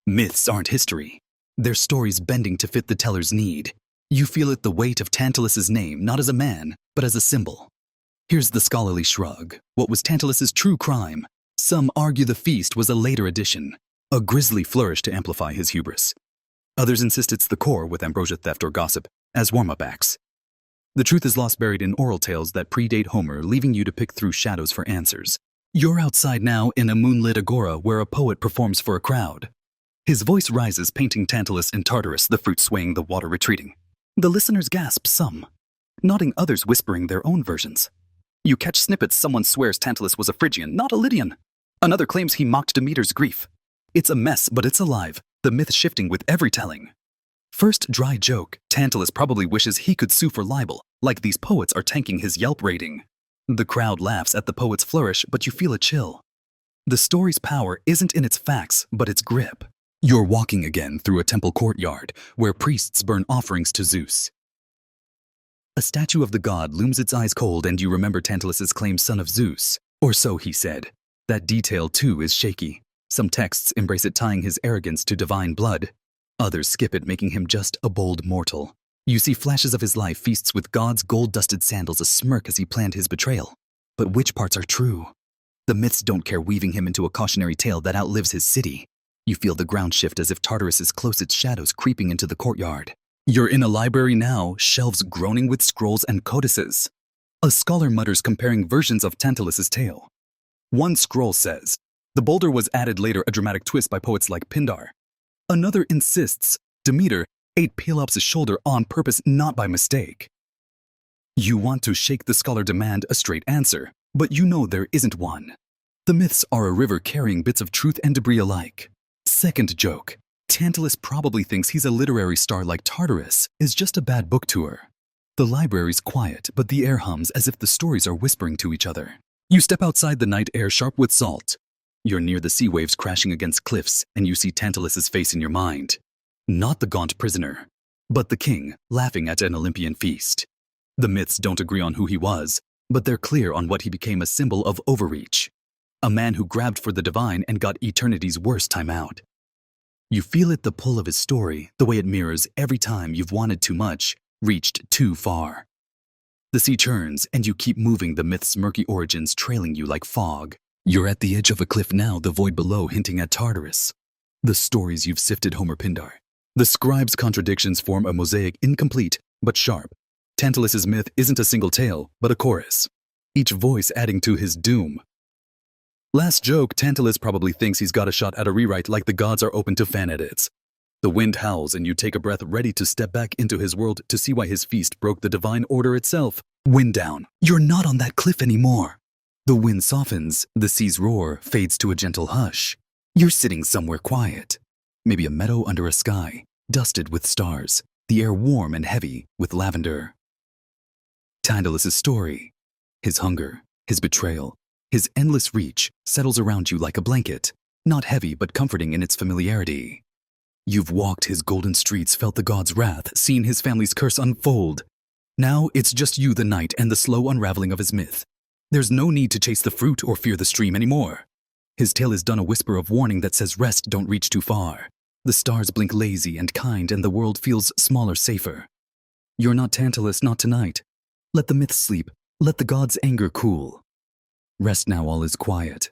Myths aren't history. They're stories bending to fit the teller's need. You feel it, the weight of Tantalus's name, not as a man, but as a symbol. Here's the scholarly shrug. What was Tantalus's true crime? Some argue the feast was a later addition, a grisly flourish to amplify his hubris. Others insist it's the core, with ambrosia theft or gossip, as warm-up acts. The truth is lost, buried in oral tales that predate Homer, leaving you to pick through shadows for answers. You're outside now, in a moonlit agora where a poet performs for a crowd. His voice rises, painting Tantalus in Tartarus, the fruit swaying, the water retreating. The listeners gasp, some nodding, others whispering their own versions. You catch snippets. Someone swears Tantalus was a Phrygian, not a Lydian. Another claims he mocked Demeter's grief. It's a mess, but it's alive, the myth shifting with every telling. First dry joke, Tantalus probably wishes he could sue for libel, like these poets are tanking his Yelp rating. The crowd laughs at the poet's flourish, but you feel a chill. The story's power isn't in its facts, but its grip. You're walking again through a temple courtyard, where priests burn offerings to Zeus. A statue of the god looms, its eyes cold, and you remember Tantalus's claim, son of Zeus. Or so he said. That detail, too, is shaky. Some texts embrace it, tying his arrogance to divine blood. Others skip it, making him just a bold mortal. You see flashes of his life, feasts with gods, gold-dusted sandals, a smirk as he planned his betrayal. But which parts are true? The myths don't care, weaving him into a cautionary tale that outlives his city. You feel the ground shift as if Tartarus is close, its shadows creeping into the courtyard. You're in a library now, shelves groaning with scrolls and codices. A scholar mutters, comparing versions of Tantalus's tale. One scroll says, the boulder was added later, a dramatic twist by poets like Pindar. Another insists, Demeter ate Pelops' shoulder on purpose, not by mistake. You want to shake the scholar, demand a straight answer, but you know there isn't one. The myths are a river carrying bits of truth and debris alike. Second joke. Tantalus probably thinks he's a literary star like Tartarus is just a bad book tour. The library's quiet, but the air hums as if the stories are whispering to each other. You step outside, the night air sharp with salt. You're near the sea waves crashing against cliffs, and you see Tantalus's face in your mind. Not the gaunt prisoner, but the king laughing at an Olympian feast. The myths don't agree on who he was, but they're clear on what he became, a symbol of overreach. A man who grabbed for the divine and got eternity's worst time out. You feel it, the pull of his story, the way it mirrors every time you've wanted too much, reached too far. The sea churns, and you keep moving, the myth's murky origins trailing you like fog. You're at the edge of a cliff now, the void below hinting at Tartarus. The stories you've sifted, Homer, Pindar. The scribe's contradictions form a mosaic, incomplete but sharp. Tantalus's myth isn't a single tale, but a chorus, each voice adding to his doom. Last joke. Tantalus probably thinks he's got a shot at a rewrite, like the gods are open to fan edits. The wind howls and you take a breath, ready to step back into his world to see why his feast broke the divine order itself. Wind down. You're not on that cliff anymore. The wind softens, the sea's roar fades to a gentle hush. You're sitting somewhere quiet. Maybe a meadow under a sky, dusted with stars, the air warm and heavy with lavender. Tantalus's story, his hunger, his betrayal, his endless reach settles around you like a blanket, not heavy but comforting in its familiarity. You've walked his golden streets, felt the god's wrath, seen his family's curse unfold. Now it's just you, the night, and the slow unraveling of his myth. There's no need to chase the fruit or fear the stream anymore. His tale is done, a whisper of warning that says rest, don't reach too far. The stars blink lazy and kind, and the world feels smaller, safer. You're not Tantalus, not tonight. Let the myth sleep, let the god's anger cool. Rest now, all is quiet.